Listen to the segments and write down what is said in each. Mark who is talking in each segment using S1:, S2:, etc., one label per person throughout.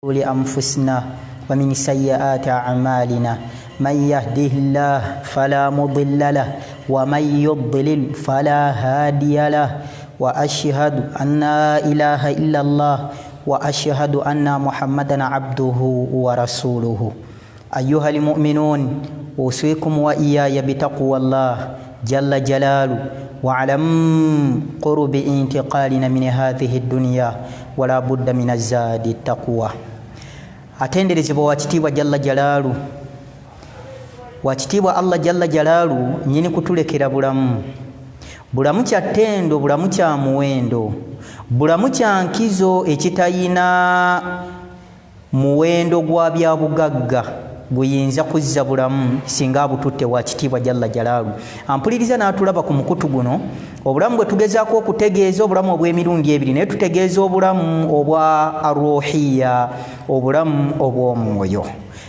S1: لأنفسنا ومن سيئات أعمالنا من يهده الله فلا مضل له ومن يضلل فلا هادي له وأشهد أن لا إله إلا الله وأشهد أن محمدا عبده ورسوله أيها المؤمنون أوصيكم وإياي بتقوى الله جل جلاله وعلم قرب انتقالنا من هذه الدنيا ولا بد من الزاد التقوى atenderezebwa wakitiibwa jalla jalaalu wakitiibwa Allah jalla jalaalu nyini kutulekera bulamu kya ttendo bulamu kya muwendo bulamu kya nkizo ekitayina muwendo gwa bya bugagga guyinza kuzza bulamu singa bututte wakitiibwa jalla jalaalu ampuliriza n'atulaba ku mukutu guno obulamu bwe tugezaako okutegeeza obulamu obw'emirundi ebiri naye tutegeeza obulamu obwa arruhiya obulamu obw'omwoyo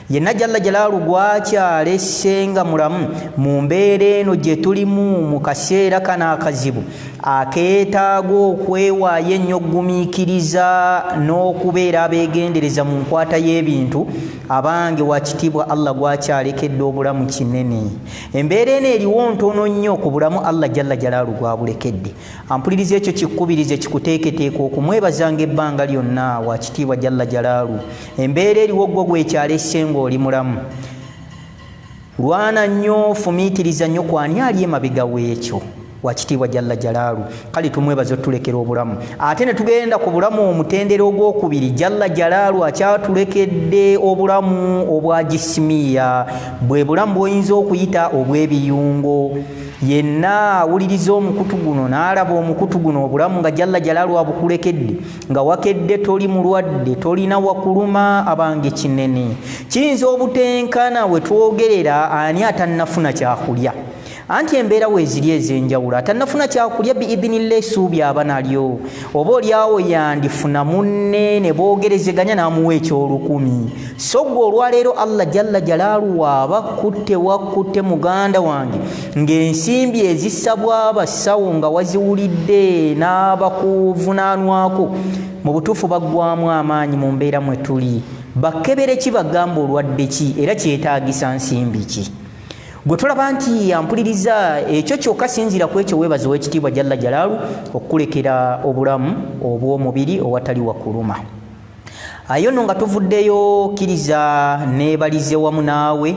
S1: yenna jalla jalaalu gwakyalesenga mulamu mu mbeera eno gye tulimu mu kaseera kano akazibu akeetaaga okwewaayo ennyo okugumiikiriza n'okubeera abeegendereza mu nkwata y'ebintu abange wakitiibwa Allah gwakyalekedde obulamu kinene embeera eno eriwo ntono nnyo ku bulamu Allah jalla jalaalu gwabulekedde ampuliriza ekyo kikkubirize kikuteeketeeka okumwebazanga ebbanga lyonna wakitiibwa jalla jalaalu embeera eriwo gwo gwekyalesenga oli mulamu lwana nnyo fumiitiriza nnyo kwani ali emabega w'ekyo wakitiibwa jalla jalaalu kale tumwebaze otulekera obulamu ate ne tugenda ku bulamu omutendera ogwokubiri jalla jalaalu akyatulekedde obulamu obwa jisimiya bwe bulamu bw'oyinza okuyita obw'ebiyungo yenna awuliriza omukutu guno n'alaba omukutu guno obulamu nga jalla jalaalu abukulekedde nga wakedde toli mulwadde tolina wakuluma abange kinene kiyinza obutenkana we twogerera ani atannafuna kyakulya anti embeera weeziri ez'enjawulo atannafuna kyakulya biidhinillah essuubi aba nalyo oba olyawo yandifuna munne ne boogerezeganya n'amuwa ekyolukumi so gwe olwaleero Allah jalla jalaalu waaba wakutte muganda wange ng'ensimbi ezisabwa abasawo nga waziwulidde n'abakuvunaanwako mu butuufu baggwamu amaanyi mu mbeera mwe tuli bakebere ki bagamba olwadde ki era kyetaagisa nsimbi ki gwe tulaba nti ampuliriza ekyo kyokka sinzira ku ekyo weebaze w'ekitiibwa jalla jalaalu okukulekera obulamu obw'omubiri owatali wakuluma ayo nno nga tuvuddeyo kkiriza neebalize wamu naawe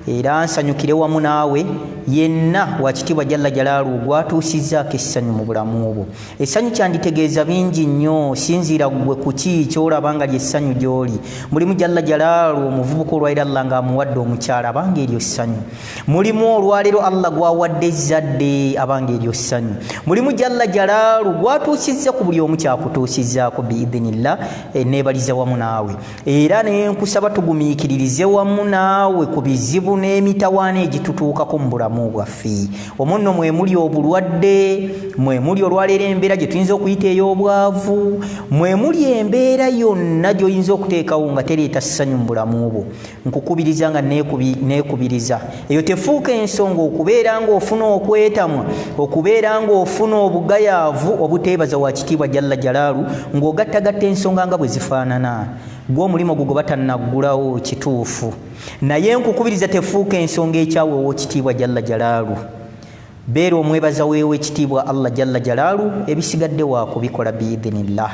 S1: era nsanyukire wamu naawe yenna wakitiibwa jalla jalaalu gwatuusizzaako essanyu mu bulamu obwo essanyu kyanditegeeza bingi nnyo sinziira gwe kuki kyolaba nga lyessanyu gy'oli mulimu jalla jalaalu omuvubuka olwaliro Allah ng'amuwadde omukyala abanga eryo ssanyu mulimu olwaliro Allah gwawadde ezzadde abanga eryo ssanyu mulimu jalla jalaalu gwatuusizza ku buli omu kyakutuusizzaako biidhinillah neebaliza wamu naawe era ne nkusaba tugumiikiririze wamu naawe ku bizibu n'emitawaana egitutuukako mu bulamu bwaffe omunno mwemuli obulwadde mwemuli olwaleero embeera gye tuyinza okuyita ey'obwavu mwemuli embeera yonna gy'oyinza okuteekawo nga tereeta ssanyu mu bulamu bwo nkukubiriza nga neekubiriza eyo tefuuka ensonga okubeera ng'ofuna okwetamwa okubeera ng'ofuna obugayaavu obuteebaza wakitiibwa jalla jalaalu ng'ogattagatta ensonga nga bwe zifaanana gw'omulimu gwo batannaggulawo kituufu naye nkukubiriza tefuuka ensonga ekyaweewo kitiibwa jalla jalaalu beera omwebaza weewo ekitiibwa Allah jalla jalaalu ebisigadde waakubikola biidhinillah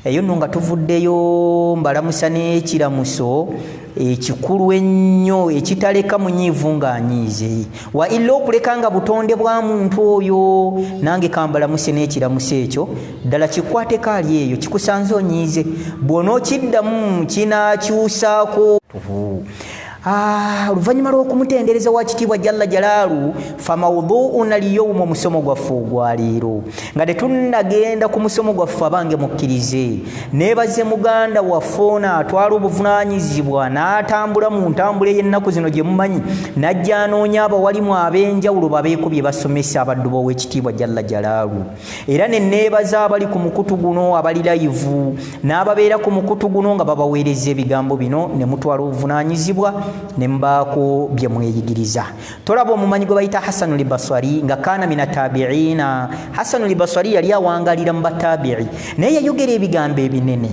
S1: eyo nno nga tuvuddeyo mbalamusa n'ekiramuso ekikulu ennyo ekitaleka munyiivu ng'anyiize wa illa okuleka nga butonde bwa muntu oyo nange kambalamuse n'ekiramuso ekyo ddala kikwateko ali eyo kikusanze onyiize bw'onookiddamu kinaakyusaako oluvannyuma lw'okumutendereza wakitiibwa jalla jalaalu famawduun alyawma omusomo gwaffe ogwaleero nga tetunnagenda ku musomo gwaffe abange mukkirize neebaze muganda waffe ono atwala obuvunaanyizibwa n'atambula mu ntambula ey'ennaku zino gye mumanyi n'ajja anoonya abawalimu ab'enjawulo babeeko bye basomesa abaddu b'owekitiibwa jalla jalaalu era ne neebaza abali ku mukutu guno abali layivu n'ababeera ku mukutu guno nga babaweereza ebigambo bino ne mutwala obuvunaanyizibwa nembaako bye mweyigiriza tolaba omumanyi gwe bayita Hasanul Basri nga kana mina tabiina Hasanul Basri yali awangalira mu batabi'i naye yayogera ebigambo ebinene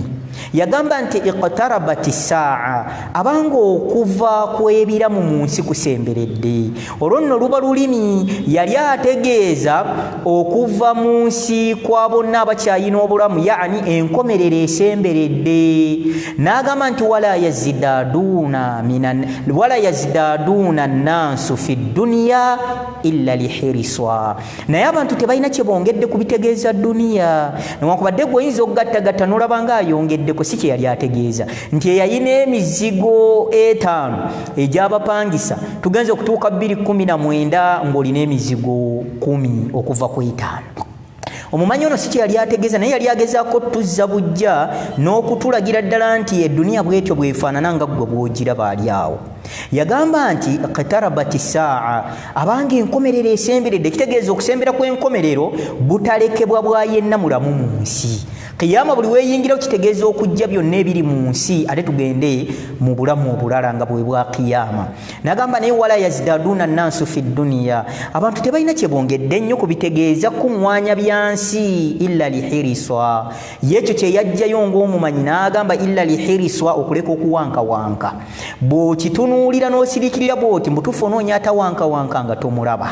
S1: yagamba nti iqtarabati saa abanga okuva kwebiramu mu nsi kusemberedde. Olwo nno luba lulimi yali ategeeza okuva mu nsi kwa bonna abakyayina obulamu, yaani enkomerero esemberedde. N'agamba nti wala yazdaduuna nnaasu fi dduniya illa lihiriswa, naye abantu tebalina kye bongedde ku bitegeeza dduniya. Newankubadde gwe oyinza okugattagatta n'olaba nga ayongeddeko, si kye yali ategeeza nti eyayina emizigo 5 egy'abapangisa tugenze okutuuka 2019 ng'olina emizigo 10 okuva ku 5. Omumanyi ono si kye yali ategeeza, naye yali agezaako tuzza bujja n'okutulagira ddala nti edduniya bwetyo bwefaanana nga ggwe bw'ogiraba ali awo. Yagamba nti qatarabati saa abanga enkomerero esemberedde, ekitegeeza okusembera kw'enkomerero butalekebwa bwa yenna mulamu mu nsi. Kiyama buli weeyingira okitegeeza okujja byonna ebiri mu nsi ate tugende mu bulamu obulala nga bwe bwa kiyama. N'agamba naye wala yazdaduuna nnaasu fi dduniya abantu tebalina kye bongedde nnyo ku bitegeeza kuŋŋwanya bya nsi illa lihiriswa. Yekyo kye yajjayo ng'omumanyi n'agamba illa lihiriswa, okuleka okuwankawanka. Bw'okitunuulira n'osirikirira bw'oti mutuufu onoonya atawankawanka nga tomulaba.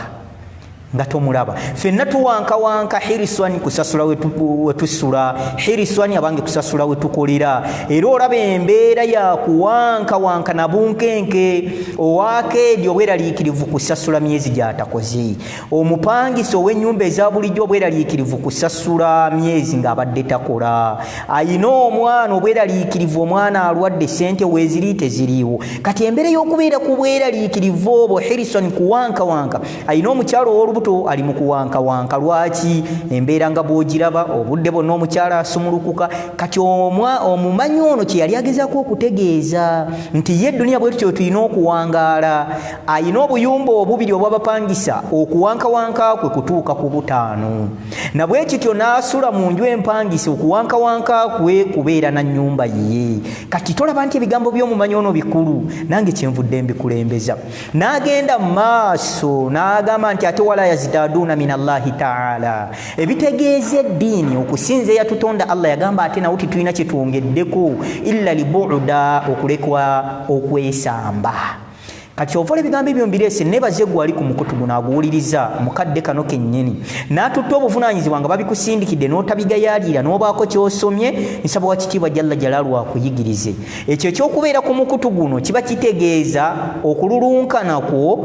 S1: Ffenna tuwankawanka hiriswani kusasula wetusula, hiriswani abange kusasula wetukolera. Era olaba embeera ya kuwankawanka na bunkenke, owakeedi obweraliikirivu kusasula myezi gy'atakoze, omupangisa ow'ennyumba eza bulijjo obweraliikirivu kusasula myezi ng'abadde takola, ayina omwana obweraliikirivu, omwana alwadde ssente weeziri teziriiwo. Kati embeera y'okubeera ku bweraliikirivu obwo hiriswani kuwankawanka, ayina omukyalo ow'olubuto ali mu kuwankawanka. Lwaki? Embeera nga bw'ogiraba obudde bwonna omukyala asumulukuka. Kati omumanyi ono kye yali agezaako okutegeeza nti ye edduniya bwe tutyo tulina okuwangaala. Ayina obuyumba obubiri obw'abapangisa, okuwankawanka kwe kutuuka ku 5, na bwe kityo n'asula mu nju empangisa, okuwankawanka kwe kubeera na nnyumba ye. Kati tolaba nti ebigambo by'omumanyi ono bikulu, nange kyenvudde mbikulembeza. N'agenda mu maaso n'agamba nti ate wala yazdaduuna min Allahi taala, ebitegeeza eddiini okusinza eyatutonda Allah. Yagamba ate nawo titulina kye twongeddeko illa libuuda, okulekwa okwesamba. Kati ovola ebigambo ebyo mbireese, nebaze gwe ali ku mukutu guno aguwuliriza, mukadde kano kennyini n'atutta obuvunaanyizibwa nga babikusindikidde n'otabigayaalira n'obaako ky'osomye. Nsaba wa kitiibwa jalla jalaalu akuyigirize. Ekyo ekyokubeera ku mukutu guno kiba kitegeeza okululunkana kwo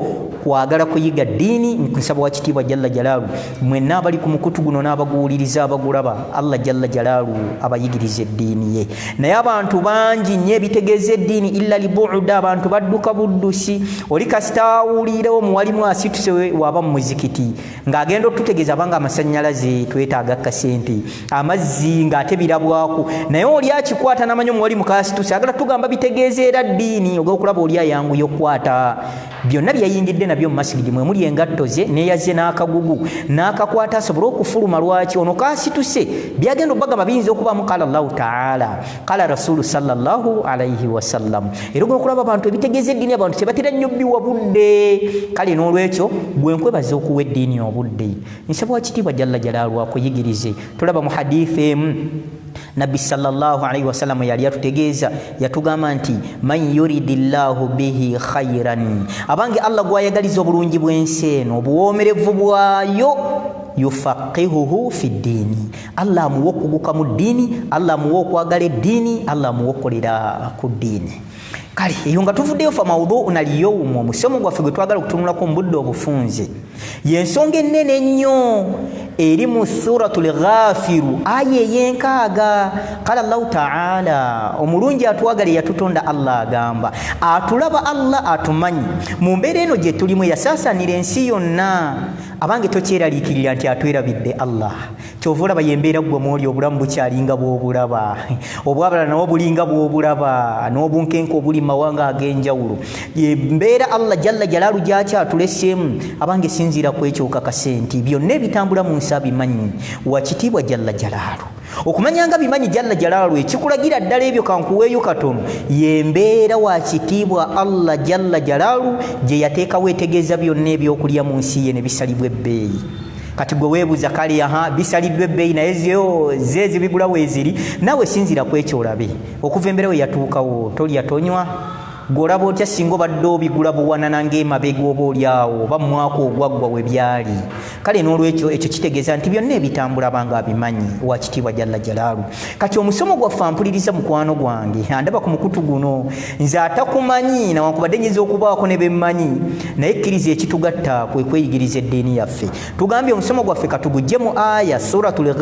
S1: kwagala kuyiga ddiini. Nsaba wa kitiibwa jalla jalaalu mwenna abali ku mukutu guno n'abaguwuliriza abagulaba, Allah jalla jalaalu abayigirize eddiini ye. Naye abantu bangi nnyo ebitegeeza eddiini illa libuuda, abantu badduka buddusi. Oli kasita awulira omuwalimu asituse waba mu muzikiti ng'agenda okututegeeza abanga amasannyalaze twetaaga kasente, amazzi ng'ate birabwako, naye oli akikwata n'amanyi omuwalimu kasituse agala tugamba bitegeeza era ddiini, ogw'okulaba oli ayanguye okukwata. Byonna byayingidde nabyo mu masigidi mwe muli engatto ze, neeyazze n'akagugu n'akakwata asobole okufuluma. Lwaki? Ono kasituse byagenda obbagamba biyinza okubaamu qala Allahu taala, qala rasulu sallallahu alaihi wasallam. Era ogw'okulaba abantu ebitegeeza eddiini abantu tebatera nnyo biwa budde. Kale n'olwekyo gwe nkwebaza okuwa eddiini obudde. Nsaba wa kitiibwa jalla jalaalu akuyigirize. Tulaba mu hadithi emu Nabbi sallallahu alaihi wasallam yali yatutegeeza, yatugamba nti man yuridillahu bihi khairan, abange Allah gwayagaliza obulungi bw'ensi eno, obuwoomerevu bwayo, yufaqihuhu fi ddiini, Allah amuwa okuguka mu ddiini, Allah amuwa okwagala eddiini, Allah amuwa okukolera ku ddiini. Kale eyo nga tuvuddeyo fa mawdhu'una al-yawm, omusomo gwaffe gwe twagala okutunulako mu budde obufunze, y'ensonga ennene ennyo eri mu suratul Ghafiru aya ey'enkaaga. Qala Allahu taala, omulungi atwagale yatutonda Allah agamba, atulaba Allah atumanyi mu mbeera eno gye tulimu yasaasaanira ensi yonna. Abange tokyeraliikirira nti atwerabidde Allah. Kyova olaba yembeera gwe mwoli obulamu bukyalinga bw'obulaba, obwabala nawo bulinga bw'obulaba, n'obunkenke obuli mu mawanga ag'enjawulo. Yembeera Allah jalla jalaalu gy'akyatuleseemu. Abange sinziira ku ekyo okakase nti byonna ebitambula mu nsi abimanyi, wa kitiibwa jalla jalaalu. Okumanya nga bimanyi jalla jalaalu ekikulagira ddala ebyo kankuweeyo katono, yembeera wa kitiibwa Allah jalla jalaalu gye yateekawo etegeeza byonna ebyokulya mu nsi ye ne bisalibwa ebbeeyi. kati gwe weebuuza kale bisaliddwa ebbeeyi naye zeezi bigula weeziri naawe sinzira kwekyo olabe okuva embeera we yatuukawo tolya tonywa gw'olaba otya singa obadde obigula buwanana ng'emabega oba oliawo oba mu mwaka ogwaggwa we byali kale n'olwekyo ekyo kitegeeza nti byonna ebitambula banga abimanyi Oweekitiibwa Jalla Jalaalu. Kati omusomo gwaffe ampuliriza mukwano gwange andaba ku mukutu guno nze atakumanyi newankubadde nyiza okubaako ne bemmanyi naye kkiriza ekitugatta kwe kweyigiriza eddiini yaffe. Tugambye omusomo gwaffe katugujje mu aya suratul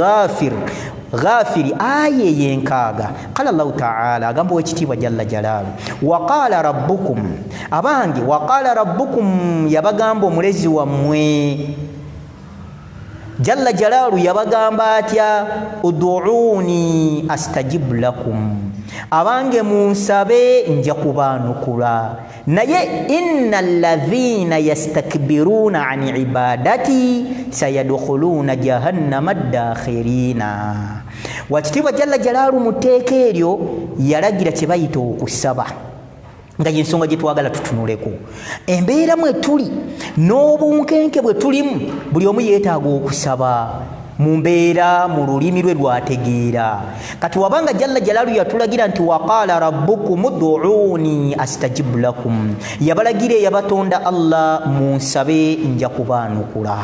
S1: Ghafiri aya y'enkaaga. Qala Allahu ta'ala agamba Oweekitiibwa Jalla Jalaalu waqaala rabbukum abange waqaala rabbukum yabagamba omulezi wammwe Jalla Jalaalu yabagamba atya uduuni astajib lakum abange munsabe nja kubaanukula naye innal ladhina yastakbiruna an ibadati sayadkhuluna jahannama dakhirina. Oweekitiibwa Jalla Jalaalu mu tteeka eryo yalagira kye bayita okusaba nga y'ensonga gye twagala tutunuleko. Embeera mwe tuli n'obunkenke bwe tulimu buli omu yeetaaga okusaba mu mbeera mu lulimi lwe lwategeera. Kati wabanga Jalla Jalaalu yatulagira nti waqaala rabbukum ud'uuni astajib lakum yabalagira yabatonda Allah munsabe nja kubaanukula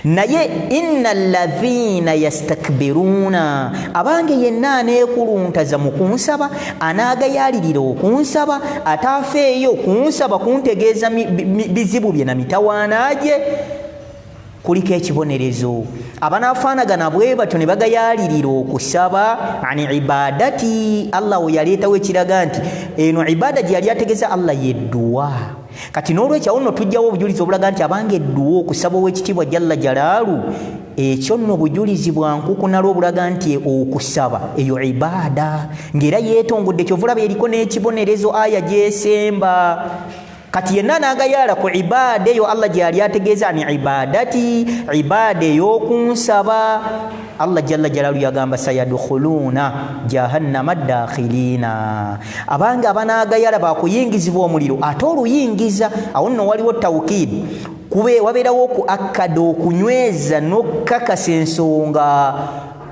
S1: naye innal ladhina yastakbiruna abange yenna aneekuluntaza mu kunsaba anaagayaalirira okunsaba ataafeeyo kunsaba kuntegeeza bizibu bye na mitawaana gye kuliko ekibonerezo abanaafaanagana bwe batyo ne bagayaalirira okusaba ani ibadati Allah we yaleetawo ekiraga nti eno ibada gye yali ategeeza Allah yedduwa. Kati n'olwekyo awo nno tujjawo obujulizi obulaga nti abange edduwa okusaba Oweekitiibwa Jalla Jalaalu ekyo nno bujulizi bwa nkukunala obulaga nti okusaba eyo ibada ng'era yeetongodde kyovulaba eriko n'ekibonerezo aya gyesemba. Kati yenna n'agayaala ku ibada eyo Allah gye yali ategeeza ni ibadati ibada ey'okunsaba Allah Jalla Jalaalu yagamba sayadkhuluna jahannama dakhilina abange abanaagayala bakuyingizibwa omuliro ate oluyingiza awo nno waliwo tawkid kube wabeerawo ku akkada okunyweza n'okkakasa ensonga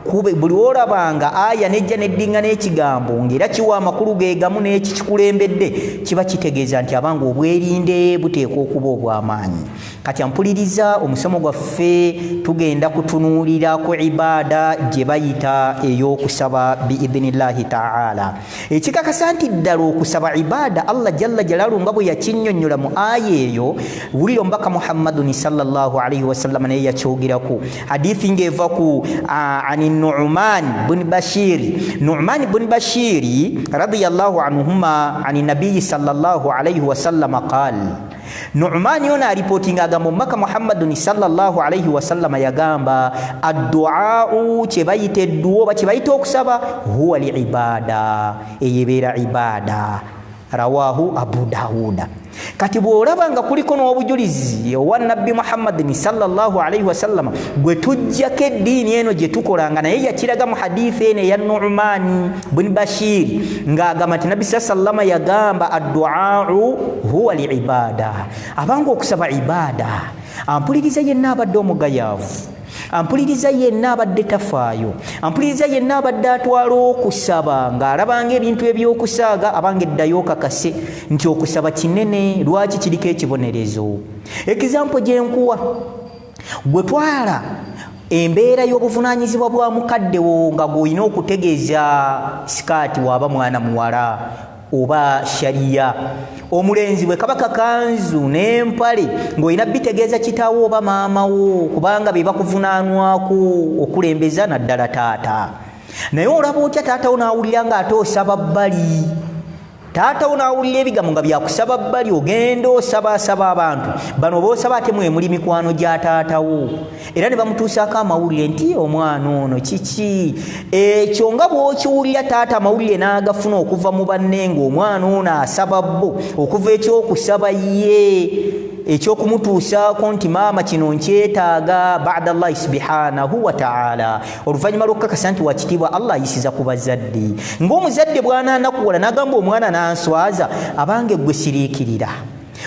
S1: kube buli olabanga aya nejja neddinga n'ekigambo ng'era kiwa amakulu ge gamu n'ekikikulembedde kiba kitegeeza nti abange obwerinde buteekwa okuba obw'amaanyi. Kati ampuliriza omusomo gwaffe tugenda kutunuulira ku ibada gye bayita ey'okusaba biidhinillahi ta'ala. Ekikakasa nti ddala okusaba ibada Allah Jalla Jalaalu nga bwe yakinnyonnyola mu aya eyo wulira omubaka Muhammadun sallallahu alaihi wasallam naye yakyogerako hadithi ng'eva ku ani Nu'man bin Bashir radiyallahu anhuma ani nabiyyi sallallahu alaihi wasallam qala Nu'man yona alipotinga agamba omubaka Muhammadun sallallahu alaihi wasallam yagamba addu'a kye bayita eddu'a oba kye bayita okusaba huwa liibada eyebeera ibada rawahu Abu Dawuda. Kati bw'olaba nga kuliko n'obujulizi owa nabbi Muhammadin sallallahu alaihi wasallam gwe tujjako eddiini eno gye tukolanga naye yakiraga mu hadithi eno eya Nu'man bin Bashir ng'agamba nti nabbi sallama yagamba addu'a huwa liibada abanga okusaba ibada. Ampuliriza yenna abadde omugayaavu ampuliriza yenna abadde tafaayo ampuliriza yenna abadde atwala okusaba ng'alabanga ebintu eby'okusaaga abange eddayo kakase nti okusaba kinene lwaki kiriko ekibonerezo. Ekizampo gyenkuwa gwe twala embeera y'obuvunaanyizibwa bwa mukaddewo nga gw'olina okutegeeza sikaati waaba mwana muwala oba shariya omulenzi bwe kaba kakanzu n'empale ng'olina bitegeeza kitaawo oba maamawo kubanga be bakuvunaanwako okulembeza naddala taata. Naye olaba otya taatawo n'awulira ng'ate osaba bbali taatawo n'awulira ebigambo nga byakusaba bbali ogenda osabaasaba abantu bano boosaba ate mwe muli mikwano gya taatawo era ne bamutuusaako amawulire nti omwana ono kiki ekyo nga bw'okiwulira taata amawulire n'agafuna okuva mu banne ng'omwana ono asaba bbo okuva ekyokusaba ye ekyokumutuusaako nti maama kino nkyetaaga ba'da Allahi subhanahu wa ta'ala oluvannyuma lw'okukakasa nti wakitiibwa Allah ayisiza ku bazadde ng'omuzadde bw'anaanakuwala n'agamba omwana n'answaza abange gwe siriikirira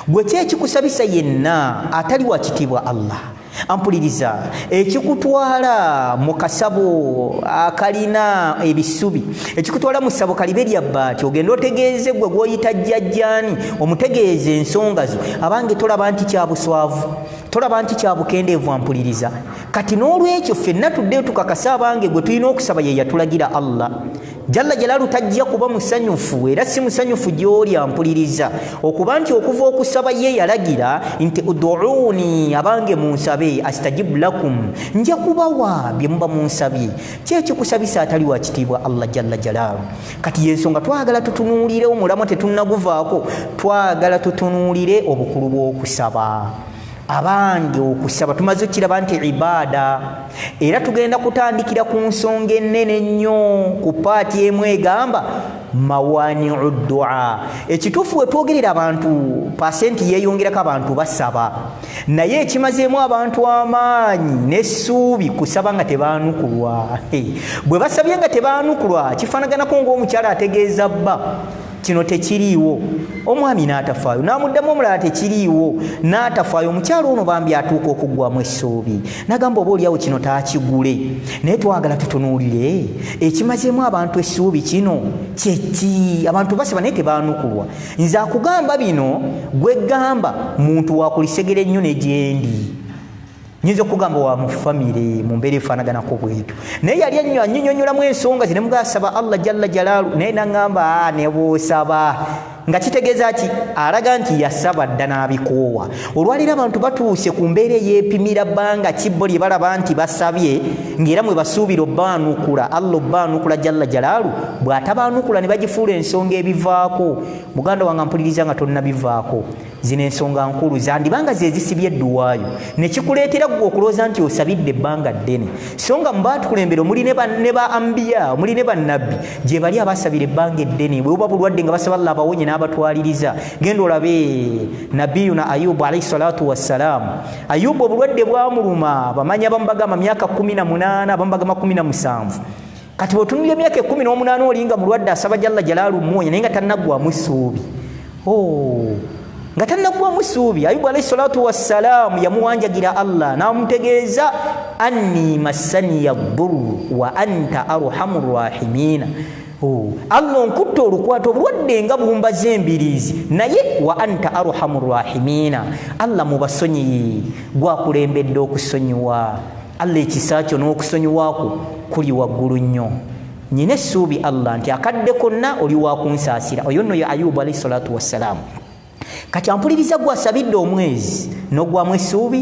S1: gwe ki ekikusabisa yenna atali wakitiibwa Allah ampuliriza ekikutwala mu kasabo akalina ebisubi ekikutwala mu ssabo kalibe lya bbaati ogenda otegeeze gwe gw'oyita jjajjaani omutegeeza ensonga zo abange tolaba nti kya buswavu tolaba nti kya bukendeevu ampuliriza kati n'olwekyo ffenna tuddeyo tukakasa abange gwe tulina okusaba ye yatulagira Allah Jalla Jalaalu tajja kuba musanyufu era si musanyufu gy'oli ampuliriza okuba nti okuva okusaba ye yalagira nti uduuni abange munsabe astajib lakum nja kubawa bye muba munsabye kyekikusabisa atali wa kitiibwa Allah Jalla Jalaalu kati yensonga twagala tutunuulire omulamwa tetunnaguvaako twagala tutunuulire obukulu bw'okusaba abange okusaba tumaze kiraba nti ibaada era tugenda kutandikira ku nsonga ennene nnyo ku paati emu egamba mawani'u du'a ekituufu we twogerera abantu pasenti yeeyongerako abantu basaba naye ekimazeemu abantu amaanyi n'essuubi kusaba nga tebaanukulwa bwe basabye nga tebaanukulwa kifaanaganako ng'omukyala ategeeza bba kino tekiriiwo omwami n'atafaayo n'amuddamu omulala tekiriiwo n'atafaayo omukyalo ono bambi atuuka okuggwamu essuubi nagamba oba oliawo kino taakigule naye twagala tutunuulire ekimazeemu abantu essuubi kino kyeki abantu basaba naye tebaanukulwa nze akugamba bino gwe gamba muntu wakulisegera ennyo ne gyendi nyinza okugamba wa mu famire mu mbeera efaanaganako bwetu naye yali annyonnyolamu ensonga ze ne mugasaba Allah Jalla Jalaalu naye nagamba ne bw'osaba nga kitegeeza ki alaga nti yasaba dda n'abikoowa olwaliro abantu batuuse ku mbeera eyeepimira bbanga kibbo lye balaba nti basabye ng'era mwe basuubira obbaanukula Allah obbaanukula Jalla Jalaalu bw'atabaanukula ne bagifuula ensonga ebivaako muganda wange mpuliriza nga tonnabivaako zino ensonga nkulu zandibanga ze zisibye edduwaayo ne kikuleetera gwe okulooza nti osabidde ebbanga ddene so nga mu baatukulembera omuli ne ba ambiya omuli ne bannabbi gye bali abasabira ebbanga eddene bwe buba bulwadde nga basaba Allah abawonye n'abatwaliriza genda olabe nabiyuna Ayubu alayhi salatu wassalaamu Ayubu obulwadde bwamuluma bamanyi abamu bagamba myaka 18 abamu bagamba 17 kati bw'otunulira emyaka 18 olinga mulwadde asaba Jalla Jalaalu mmuwonya naye nga tannaggwamu essuubi nga tannaggwamu essuubi Ayubu alayhi salatu wassalaamu yamuwanjagira Allah n'amutegeeza anni massaniya ddurru wa anta arhamur rahimiina Allah nkutta olukwata obulwadde nga bumbaze embiriizi naye wa anta arhamur rahimiina Allah mubasonyi gwakulembedde okusonyiwa Allah ekisa kyo n'okusonyiwaako kuli waggulu nnyo nyina essuubi Allah nti akadde konna oli wakunsaasira oyo nno ye Ayubu alayhi salatu wassalaamu kati ampuliriza gwasabidde omwezi n'ogwamu essuubi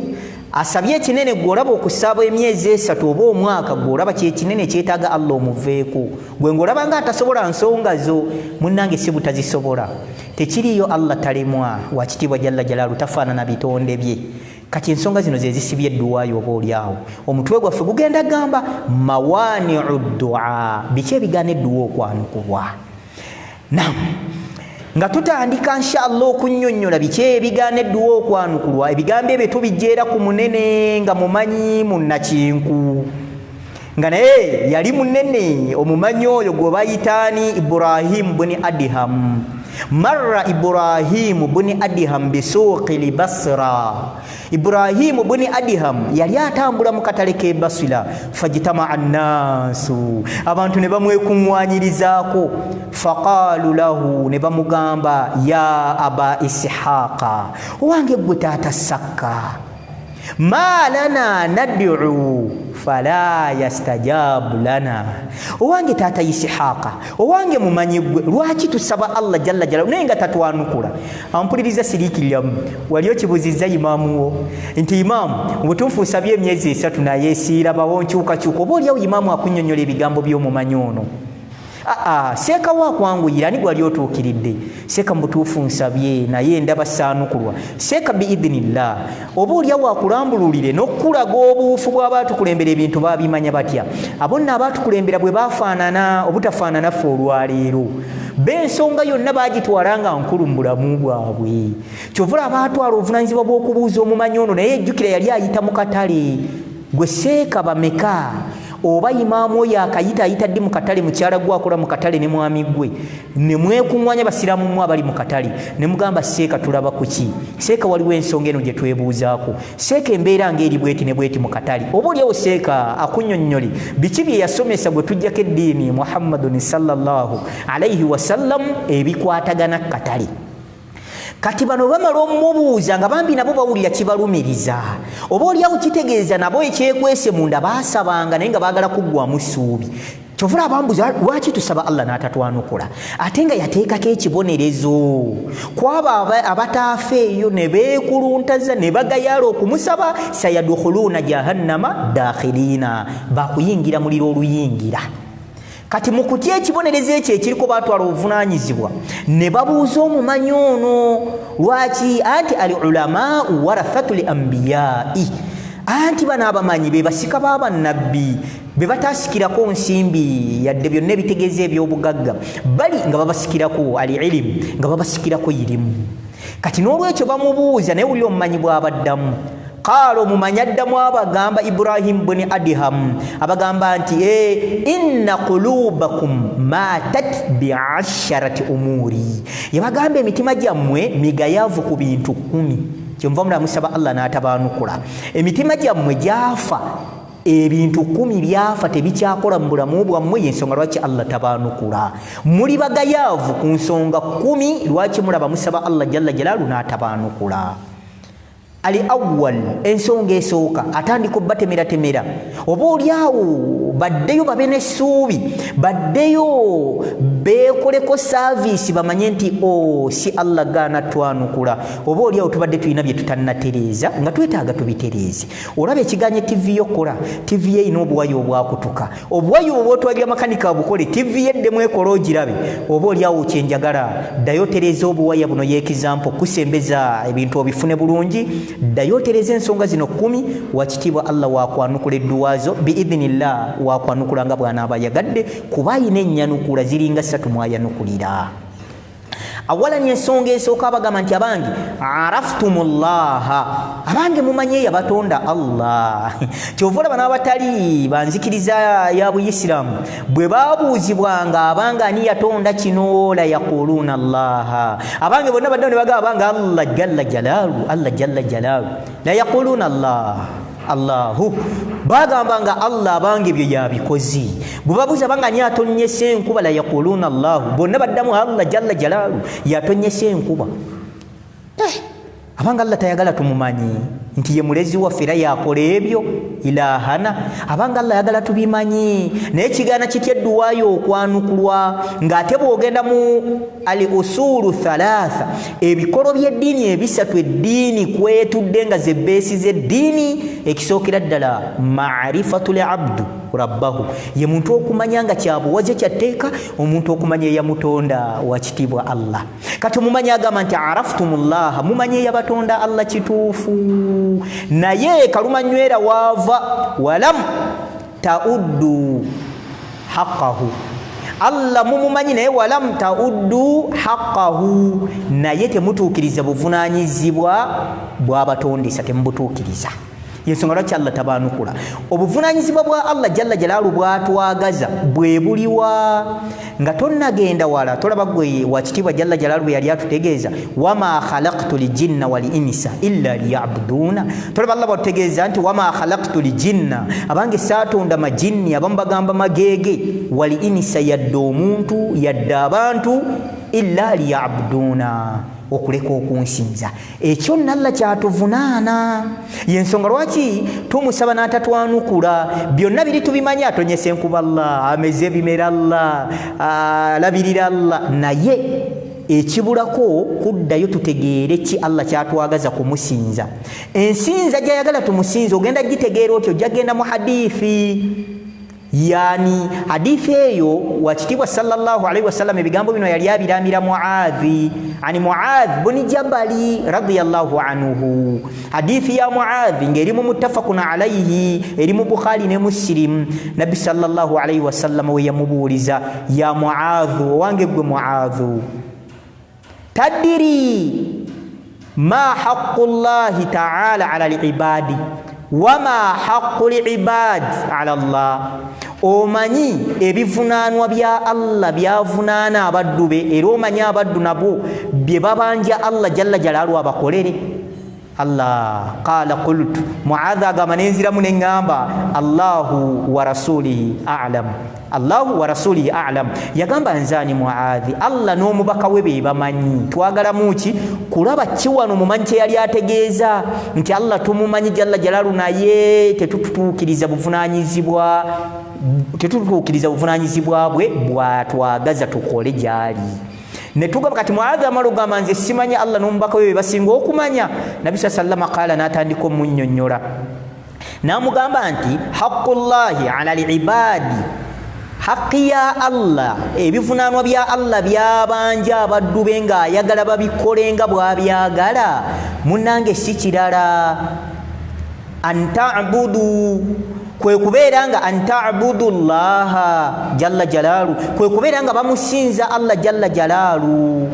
S1: asabye ekinene gw'olaba okusaba emyezi 3 oba omwaka gw'olaba kyekinene kyetaaga Allah omuveeko gwe ng'olaba nga atasobola nsonga zo munnange si butazisobola tekiriyo Allah talemwa wa kitiibwa Jalla Jalaalu tafaanana bitonde bye kati ensonga zino ze zisibye edduwaayo oba oliawo omutwe gwaffe gugenda gamba mawani'u du'a biki ebigaana edduwa okwanukubwa nam nga tutandika inshallah okunnyonnyola biki ebigaana edduwa okwanukulwa ebigambo ebyo tubijjeera ku munene nga mumanyi munnakinku nga naye yali munene omumanyi oyo gwe bayitaani Ibrahim buni Adham marra Ibrahim buni Adham bisuuqi libasra Ibrahim buni Adham yali atambula mu katale k'e Basra fajitama annaasu abantu ne bamwekuŋŋwanyirizaako faqaalu lahu ne bamugamba ya aba Isihaaqa owange gwe taata Sakka ma lana nad'u fala yastajabu lana owange taata Isihaaqa owange mumanyi gwe lwaki tusaba Allah Jalla Jalaalu naye nga tatwanukula ampuliriza siriikiriramu waliyo kibuzizza imaamu wo nti imaamu obutuufu osabye emyezi 3 naye esiirabawo nkyukakyuka oba oliawo imaamu akunnyonnyola ebigambo by'omumanyi ono seeka wakwanguyira ani gwali otuukiridde seeka mubutuufu nsabye naye ndaba saanukulwa seeka biidhinillah oba oliawo akulambululire n'okulaga obuufu bw'abaatukulembera ebintu baabimanya batya abo nno abaatukulembera bwe baafaanana obutafaanana ffe olwaleero b'ensonga yonna baagitwala nga nkulu mu bulamu bwabwe kyovula abaatwala obuvunaanyizibwa bw'okubuuza omumanyi ono naye ejjukira yali ayita mu katale gwe seeka bameka oba imaamu oyo akayita ayitadde mu katale mukyala gwe akola mu katale ne mwami gwe ne mwekuŋŋwanya basiraamu mmwe abali mu katale ne mugamba seeka tulaba ku ki seeka waliwo ensonga eno gye twebuuzaako seeka embeera ng'eri bweti ne bweti mu katale oba oliawo seeka akunnyonnyole biki bye yasomesa gwe tujjako eddiini muhammadun sallallahu alaihi wasallam ebikwatagana katale kati bano bamala omubuuza nga bambi nabo bawulira kibalumiriza oba oliawo kitegeeza nabo ekyekwese munda baasabanga naye nga baagala kuggwamu ssuubi kyovula abambuza lwaki tusaba Allah n'atatwanukula ate nga yateekako ekibonerezo kwaba abatafeeyo ne beekuluntaza ne bagayaala okumusaba sayadukhuluuna jahannama dakhiliina bakuyingira muliro oluyingira kati mu kutya ekibonerezo ekyo ekiriko baatwala obuvunaanyizibwa ne babuuza omumanyi ono lwaki anti al ulamaau warathatul anbiyai anti bano abamanyi be basika b'abannabbi be bataasikirako nsimbi yadde byonna ebitegeeza eby'obugagga bali nga babasikirako al ilimu nga babasikirako irimu kati n'olwekyo bamubuuza naye wulira omumanyi bw'abaddamu qaalo mumanyi addamu abagamba Ibrahim bni Adham abagamba nti inna qulubakum matat bi'asharati umuri yabagamba emitima gyammwe migayaavu ku bintu 10 kyemva mulamusaba Allah n'atabaanukula emitima gyammwe gyafa ebintu 10 byafa tebikyakola mu bulamu bwammwe yensonga lwaki Allah tabaanukula muli bagayaavu ku nsonga 10 lwaki mulaba musaba Allah jalla jalaalu n'atabaanukula ali awwal ensonga esooka atandika obbatemera oba oliawo baddeyo babe n'essuubi baddeyo beekoleko saaviisi bamanye nti si Allah gaana twanukula oba oliawo tubadde tulina bye tutannatereeza nga twetaaga tubitereeze olaba ekiganye TV yokola TV eyina obuwayo obwakutuka obuwayo obwotwagira makanika bukole TV eddemu ekola ogirabe oba oliawo kyenjagala ddayo tereeza obuwaya buno yeekizampo kusembeza ebintu obifune bulungi ddayo tereza ensonga zino 10 wakitiibwa Allah wakwanukula edduwaazo biidhinillah wakwanukula nga bw'anaaba yagadde kuba ayina ennyanukula ziringa 3 mwayanukulira awalani ensonga esooka abagamba nti abange araftumullaha abange mumanye yabatonda Allah kyovula bana abatali banzikiriza ya buyisiramu bwe babuuzibwanga abange ani yatonda kino la yaquluna Allah abange bonna badde ne bagamba abange Allah jalla jalaalu la yaquluna Allahu bagambanga Allah abange byo yabikozi bubabuza banga ni atonyese enkuba la yaquluna Allah bonna baddamu Allah jalla jalaalu yatonyese enkuba abanga Allah tayagala tumumanyi nti ye mulezi waffe era yakola ebyo ilahana abanga Allah yagala tubimanyi naye kigaana kitya edduwaayo okwanukulwa ng'ate bw'ogenda mu ali usulu thalatha ebikolo by'eddiini ebisatu eddiini kwetudde nga ze beesi z'eddiini ekisookera ddala ma'rifatul abdu rabbahu ye muntu okumanya nga kyabuwaze kyatteeka omuntu okumanya eyamutonda wakitiibwa Allah kati mumanya agamba nti araftumullaha mumanye yabatonda Allah kituufu naye kalumanywera waava walam tauddu haqqahu Allah mumumanyi naye walam tauddu haqqahu naye temutuukiriza buvunaanyizibwa bw'abatondesa temubutuukiriza yensonga lwaki Allah tabaanukula obuvunaanyizibwa bwa Allah jalla jalaalu bwatwagaza bwe buliwa nga tonnagenda wala tolaba gwe wakitiibwa jalla jalaalu bwe yali atutegeeza wama khalaqtu ljinna wal insa illa liya'buduuna tolaba Allah bwatutegeeza nti wama khalaqtu ljinna abange saatonda majinni abamu bagamba mageege wal insa yadde omuntu yadde abantu illa liya'buduuna okuleka okunsinza ekyo nalla kyatuvunaana yensonga lwaki tumusaba n'atatwanukula byonna biri tubimanyi atonyesa enkuba Allah ameze ebimera Allah alabirira Allah naye ekibulako kuddayo tutegeere ki Allah kyatwagaza kumusinza ensinza gyayagala tumusinza ogenda gitegeera otyo jagenda mu hadithi yani hadithi eyo wakitiibwa sallallahu alaihi wasallam ebigambo bino yali abiramira Muadhi ani Muadh bni Jabali radiyallahu anhu hadithi ya Muadhi ngerimu muttafaqun alaihi erimu Bukhari ne Muslim Nabi sallallahu alaihi wasallam we yamubuuliza ya Muadh wange gwe Muadh tadiri ma haqqullahi ta'ala ala al-ibadi wama haqqul ibad ala Allah omanyi ebivunaanwa bya Allah byavunaana abaddu be era omanyi abaddu nabo bye babanja Allah jalla jalaalu abakolere Allah qala qultu Muadha gamanenzira munengamba Allahu wa rasulihi a'lam Allahu wa rasulihi a'lam yagamba nzani Muadhi Allah n'omubaka we be bamanyi twagala muki kulaba kiwano mumanyi yali ategeeza nti Allah tumumanyi jalla jalalu naye tetutukiriza buvunanyizibwa bwe bwatwagaza tukole jali netugamba kati Muadha amalugamba nze simanya Allah n'omubaka we basinga okumanya Nabi sallallahu qala natandika omunnyonnyola namugamba nti haqqullahi ala al-ibadi haqqi ya Allah ebivunaanwa bya Allah byabanja abaddu be nga ayagala babikolenga bwabyagala munnange si kirala anta'budu kwe kubeera nga anta'budu Allaha jalla jalaalu kwe kubeera nga bamusinza Allah jalla jalaalu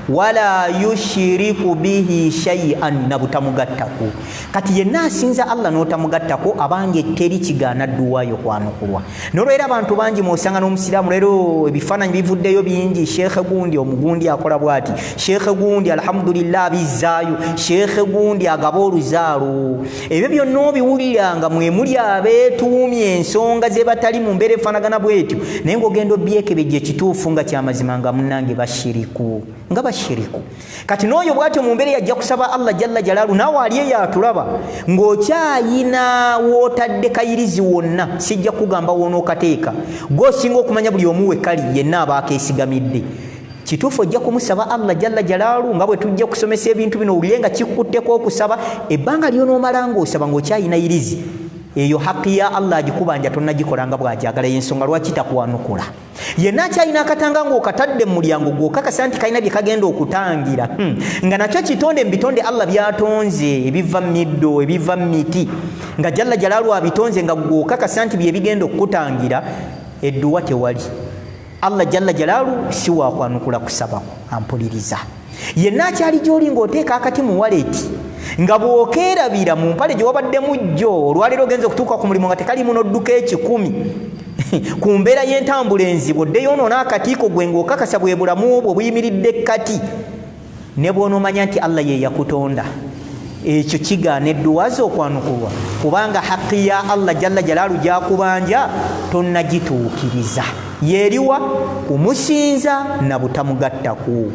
S1: wala yushiriku bihi shay'an nabutamugattako kati yenna asinza Allah n'otamugattako abange teri kigaana dduwayo kwanukulwa nolwera abantu bangi mwosanga n'omusiraamu leero ebifaananyi bivuddeyo bingi sheekhe gundi omugundi akola bwati sheekhe gundi alhamdulillah abizzaayo sheekhe gundi agaba oluzaalo ebyo byonna obiwulira nga mwe muli abeetuumye ensonga ze batali mu mbeera efaanagana bwetyo naye ng'ogenda obyekebejja ekituufu nga kyamazima nga munnange bashiriku nga bashiriku kati n'oyo bwatyo mu mbeera yajja kusaba Allah jalla jalaalu naawe ali eyatulaba ng'okyayina wootadde kayirizi wonna sijja kugamba wonookateeka gw'osinga okumanya buli omu we kali yenna aba akeesigamidde kituufu ojja kumusaba Allah jalla jalaalu nga bwe tujja kusomesa ebintu bino owulire nga kikutteko okusaba ebbanga lyonoomala ng'osaba ng'okyayina irizi eyo haqqi ya Allah agikubanja tonnagikolanga bw'ajagala y'ensonga lwaki takwanukula yenna akyalina akatanga ng'okatadde mu mulyango gw'okakasa nti kalina bye kagenda okutangira nga nakyo kitonde mu bitonde Allah byatonze ebiva mu middo ebiva mu miti nga jalla jalaalu abitonze nga gw'okakasa nti bye bigenda okukutangira edduwa tewali Allah jalla jalaalu si wakwanukula kusaba ampuliriza yenna akyali gy'oli ng'oteeka akati mu waleti nga bw'okeerabira mu mpale gye wabaddemu jjo olwaleero ogenza okutuuka ku mulimu nga tekalimu n'odduka 10 ku mbeera y'entambula enzibu oddeyo onoona akatiiko gwe ng'okakasa bwe bulamu obwo buyimiridde ekkati ne bw'onoomanya nti Allah ye yakutonda ekyo kigaana edduwa zo okwanukulwa kubanga haqqi ya Allah jalla jalaalu gyakubanja tonnagituukiriza yeeriwa kumusinza na butamugattaku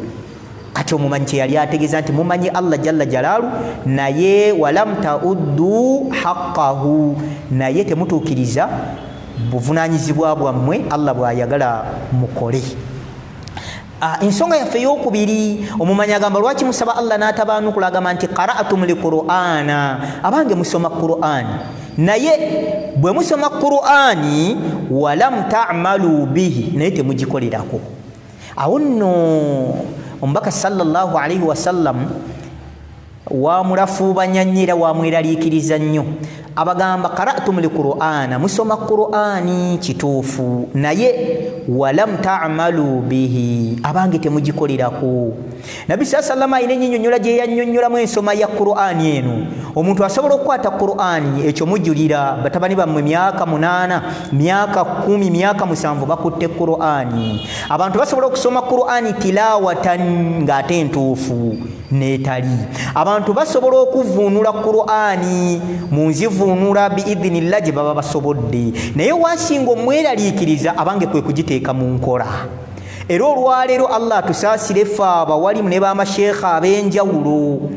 S1: kati omumanyi kye yali ategeeza nti mumanyi Allah jalla jalaalu naye walam tauddu haqqahu naye temutuukiriza buvunaanyizibwa bwammwe Allah bw'ayagala mukole ensonga yaffe ey'okubiri omumanyi agamba lwaki musaba Allah n'atabaanukula agamba nti qara'tum li qur'ana abange musoma qur'ani naye bwe musoma qur'ani walam ta'malu bihi naye temugikolerako awo nno omubaka sallallahu alaihi wasallam wamulafuubanya nnyira wamweraliikiriza nnyo abagamba qara'tum li qur'ana musoma qur'ani kituufu naye walam ta'malu bihi abange temugikolerako Nabi sallallahu alaihi wasallam ennyonnyola gye yannyonnyolamu ensoma ya qur'ani eno omuntu asobola okukwata qur'ani ekyo mujulira batabani bammwe myaka 8 myaka 10 myaka 7 bakutte qur'ani abantu basobola okusoma qur'ani tilawatan ng'ate entuufu netali abantu basobola okuvuunula qur'ani mu nzivuunula biidhinillah gye baba basobodde naye wasinga omweraliikiriza abange kwe kugiteeka mu nkola era olwaleero Allah tusaasire ffe abawalimu ne bamasheekha ab'enjawulo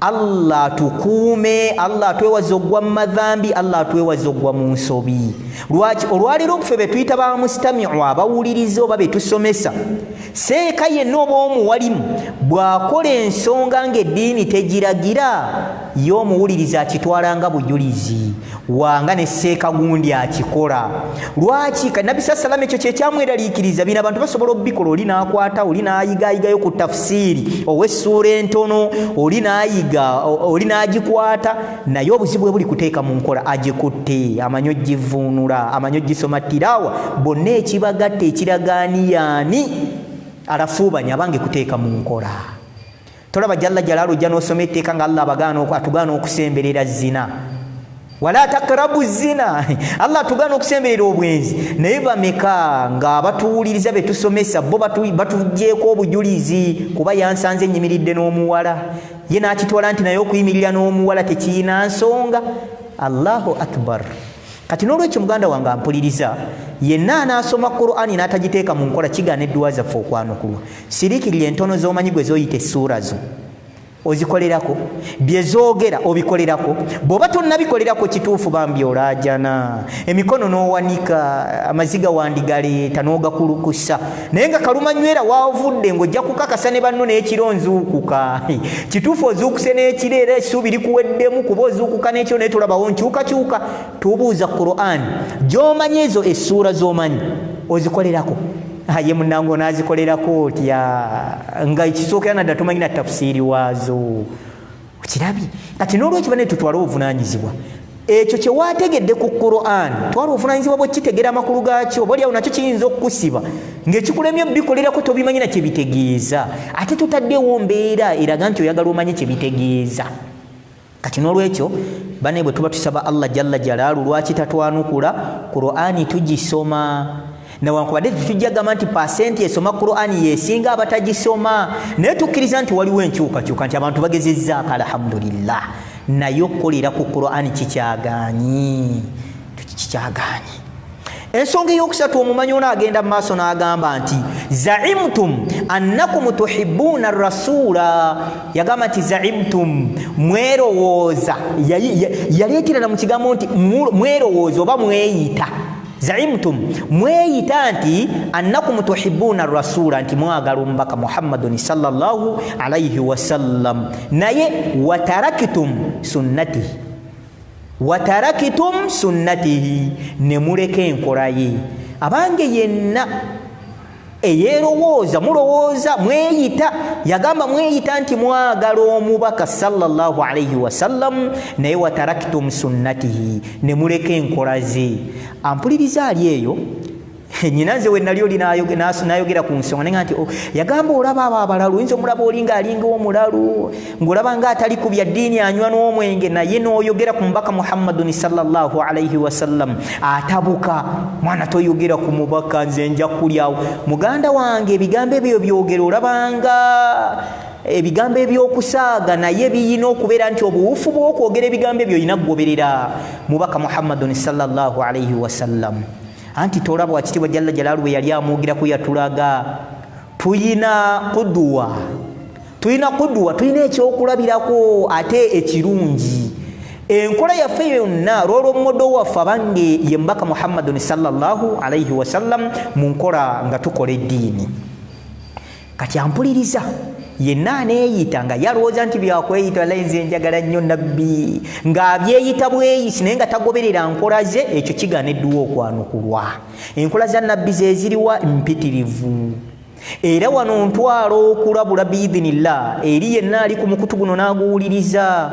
S1: Allah tukuume Allah atwewaze ogwa mu madhambi Allah atwewaze ogwa mu nsobi lwaki olwaleero ffe be tuyita ba mustami'u abawuliriza oba be tusomesa seeka yenna oba omuwalimu bw'akola ensonga ng'eddiini tegiragira y'omuwuliriza akitwalanga bujulizi wanga ne seeka gundi akikola lwaki ka Nabi sallallahu ekyo kye kyamweraliikiriza bino abantu basobola obbikola oli n'akwata oli n'ayigayigayo ku tafsiri ow'essuura entono oli n'ayiga oli n'agikwata naye obuzibu bwe buli kuteeka mu nkola agikutte amanyi ogivuunula amanyi ogisoma tirawa bonna ekibagatta ekiragaaniyaani alafuubanya abange kuteeka mu nkola tolaba jalla jalaalu ojja n'osoma etteeka nga Allah atugaana okusemberera zina wala takrabu zina. Allah tugana okusemberera obwenzi naye bameka nga abatuwuliriza betusomesa bo batugyeko obujulizi kuba yansanze enyimiridde n'omuwala ye n'akitwala nti naye okuyimirira n'omuwala tekiina nsonga. Allahu akbar. Kati n'olwekyo muganda wange ampuliriza yenna anaasoma Qur'ani n'atagiteeka mu nkola kigaana edduwa zaffe okwanukulwa. Siriikirira entono z'omanyi gwe z'oyita essura zo ozikolerako, bye zoogera obikolerako. bw'oba tonnabikolerako kituufu bambi olaajana, emikono n'owanika, amaziga wandigaleeta n'ogakulukusa, naye nga kalumanywera waavudde ng'ojja kukakasa ne banno n'ekiro nzuukuka. Kituufu ozuukuse n'ekiro era essuubi likuweddemu kuba ozuukuka n'ekiro naye tolabawo nkyukakyuka. Tubuuza Qur'an gy'omanyi ezo essuura z'omanyi ozikolerako. Ye munango nazikolerako otya nga ekisookera nadda tomanyi na tafsiri waazo. Okirabye? Kati n'olwekyo bane tutwala obuvunanyizibwa ekyo kye waategedde ku Qur'an, twala obuvunanyizibwa bw'okitegera amakulu gaakyo. Oba olyawo nakyo kiyinza okukusiba ng'ekikulemye bikolerako tobimanyi na kye bitegeeza, ate tutaddewo mbeera eraga nti oyagala omanye kye bitegeeza. Kati n'olwekyo bane bwe tuba tusaba Allah jalla jalaalu lwaki tatwanukula Qur'ani tugisoma, newankubadde tetujja gamba nti pasenti esoma Qur'ani yesinga abatagisoma, naye tukkiriza nti waliwo enkyukakyuka nti abantu bagezezzaako alhamdulillah, naye okukolera ku Qur'ani kikyagaanyi. Ensonga ey'okusatu omumanyi ono agenda mu maaso n'agamba nti zaimtum annakum tuhibbuuna rasula. Yagamba nti zaimtum mwerowooza, yaleeterera mu kigambo nti mwerowooza oba mweyita. Zaimtum mweyita nti annakum tuhibbuuna rasula, nti mwagala omubaka Muhammadun sallallahu alayhi wasallam, naye watarakitum sunnatihi, ne muleka enkola ye. Abange yenna eyerowooza mulowooza mweyita, yagamba mweyita nti mwagala omubaka sallallahu alayhi wasallam, naye watarakitum sunnatihi, ne muleka enkola ze. Ampuliriza ali eyo nyinanze we nalyo nayogera ku nsonga nenga nti yagamba olaba abo abalalu oyinza omulaba olinga alinga omulalu ng'olaba nga atali ku bya ddiini anywa n'omwenge, naye n'oyogera ku mubaka Muhammadun sallallahu alayhi wasallam atabuka. Mwana toyogera ku mubaka, nze nja kulyawo. Muganda wange ebigambo ebyo byogera olabanga ebigambo ebyokusaaga, naye biyina okubeera nti obuwufu bw'okwogera ebigambo ebyo yina kugoberera mubaka Muhammadun sallallahu alayhi wasallam. Anti tolaba wakitibwa jalla jalaalu bwe yali amwogeraku yatulaga tuyina kudwa, tuyina ekyokulabirako ate ekirungi. Enkola yaffe yonna lw'olw'ommodo waffe abange ye mbaka Muhammadun sallallahu alayhi wasallam mu nkola nga tukola eddiini. Kati ampuliriza yenna aneeyita nga yalowooza nti byakweyita nze njagala nnyo nabbi ng'abyeyita bweyisi naye nga tagoberera nkola ze, ekyo kigaana edduwa okwanukulwa. Enkola za nabbi ze ziriwa mpitirivu, era wano ntwala okulabula biidhinillah eri yenna ali ku mukutu guno n'aguwuliriza.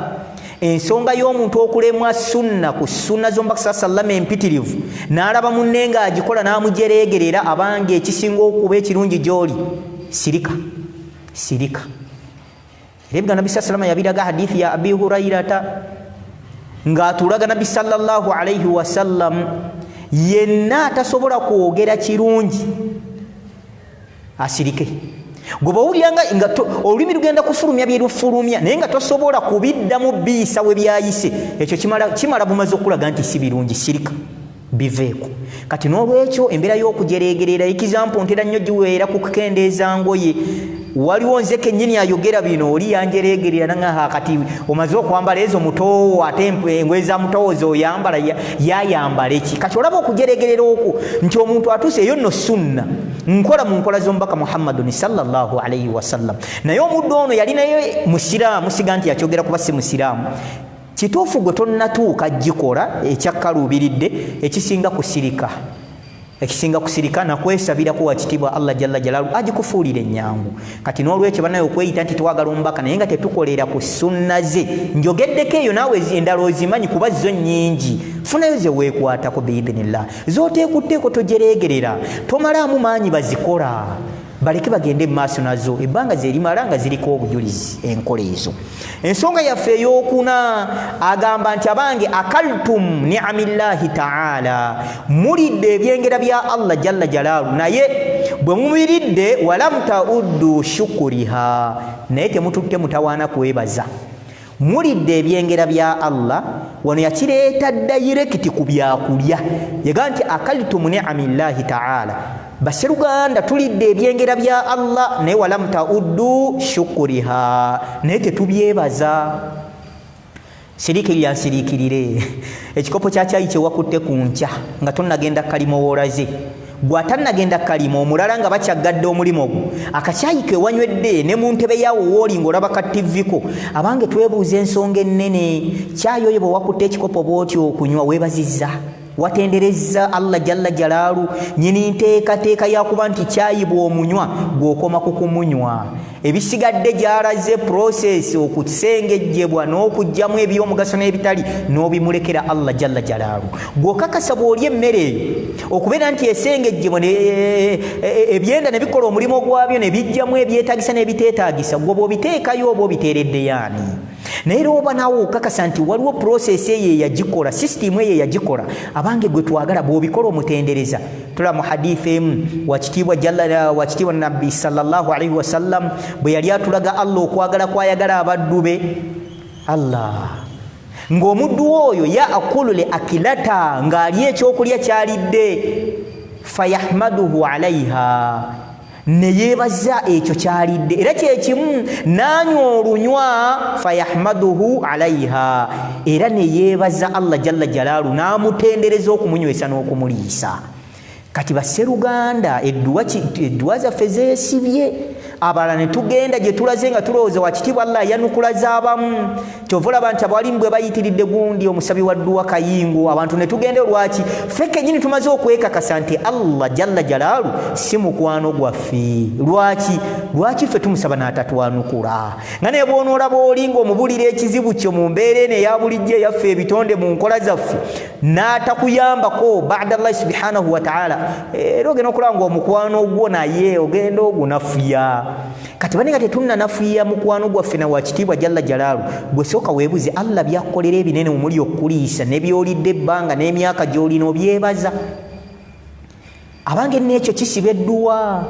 S1: Ensonga y'omuntu okulemwa sunna ku sunna z'omubaka sallallahu empitirivu n'alaba munne ng'agikola n'amujereegerera, abange ekisinga okuba ekirungi gy'oli sirika. Era Nabbi sallallahu yabiraga hadithi ya Abi Hurairata ng'atulaga Nabbi sallallahu alayhi wasallam yenna atasobola kwogera kirungi asirike. Gwe bawuliranga nga olulimi lugenda kufulumya bye lufulumya naye nga tosobola kubiddamu biisa we byayise, ekyo kimala bumaze okulaga nti si birungi, sirika, biveeko. Kati n'olwekyo embeera y'okujereegerera ekizampu ntera nnyo giweera ku kukendeeza ngoye. Waliwo nze kennyini ayogera bino oli yanjereegerera nanga kati omaze okwambala ezo mutowo ate engoye za mutowo z'oyambala yayambala eki. Kati olaba okujereegerera okwo nti omuntu atuuse eyo nno sunna nkola mu nkola z'omubaka Muhammadun sallallahu alayhi wasallam, naye omuddu ono yali naye musiraamu, siga nti yakyogera kuba si musiraamu. Kituufu gwe tonnatuuka gikola ekyakkaluubiridde ekisinga kusirika nakwesabirako wakitibwa Allah jalla jalaalu agikufuulira ennyangu. Kati n'olwekyo bannaye okweyita nti twagala omubaka naye nga tetukolera ku sunna ze, njogeddeko eyo naawe endala ozimanyi kuba zo nnyingi, funayo ze weekwatako biidhinillah. Z'oteekutteeko tojereegerera, tomalaamu maanyi bazikola. baleke bagende maaso nazo ebbanga zerimala nga ziriko obujulizi enkola ezo. Ensonga yaffe ey'okuna agamba nti abange akaltum ni'amillahi ta'ala, mulidde ebyengera bya Allah jalla jalaalu, naye bwe mubiridde walam ta'uddu shukuriha, naye temututte mutawaana kwebaza. Mulidde ebyengera bya Allah, wano yakireeta direct ku byakulya, yega nti akaltum ni'amillahi ta'ala, Basseruganda tulidde ebyengera bya Allah naye walam ta'uddu shukuriha, naye tetubyebaza. Sirikirira nsirikirire ekikopo kya caayi kye wakutte ku nkya nga tonnagenda kalimo woolaze, gw'atannagenda kalimo omulala nga bakyaggadde omulimu ogwo, akacaayi ke wanywedde ne mu ntebe yaawo wooli ng'olaba ka TV ko. Abange twebuuza ensonga ennene, caayi oyo bwe wakutte ekikopo bw'otyo okunywa weebazizza, watendereza Allah jalla jalaalu, nyini nteekateeka yakuba nti caayi bw'omunywa gw'okoma ku kumunywa, ebisigadde gy'alaze process okusengejjebwa n'okugyamu eby'omugaso n'ebitali n'obimulekera Allah jalla jalaalu. Gw'okakasa bw'olya emmere eyo okubeera nti esengejjebwa ebyenda ne bikola omulimu gwabyo ne bijjamu ebyetaagisa n'ebiteetaagisa, gwe bw'obiteekayo oba obiteeredde yaani. Naye oba naawe okakasa nti waliwo process eyo eyagikola, system eyo eyagikola, abange gwe twagala bw'obikola omutendereza. Tula mu hadithi emu wakitiibwa Nabbi sallallahu alaihi wasallam bwe yali atulaga Allah okwagala kwayagala abaddu be. Allah ng'omuddu oyo yaakulu le akilata, ng'ali ekyokulya kyalidde, fayahmaduhu alaiha, ne yeebaza ekyo kyalidde, era kyekimu n'anywa olunywa, fayahmaduhu alaiha, era ne yeebaza Allah jalla jalaalu n'amutendereza okumunywesa n'okumuliisa. Kati Basseruganda edduwa zaffe zeesibye, abalala ne tugenda gye tulaze nga tulowooza wakitiibwa Allah yanukulaza abamu. Kyova olaba nti abalimu bwe bayitiridde gundi omusabi wa dduwa kayingo, abantu ne tugenda lwaki ffe kennyini tumaze okwekakasa nti Allah jalla jalaalu si mukwano gwaffe. Lwaki ffe tumusaba n'atatwanukula? Nga naye bw'onoolaba oli ng'omubulira ekizibu kyo mu mbeera eno eya bulijjo eyaffe ebitonde mu nkola zaffe, n'atakuyambako ba'da Allah subhanahu wa ta'ala, era ogenda okulaba ng'omukwano gwo naye ogenda ogunafuya. Kati bane nga tetunnanafuya mukwano gwaffe na wakitiibwa jalla jalaalu, gwe sooka weebuze Allah byakkolera ebinene omuli okuliisa ne byolidde ebbanga n'emyaka gy'olina obyebaza. Abange n'ekyo kisiba edduwa.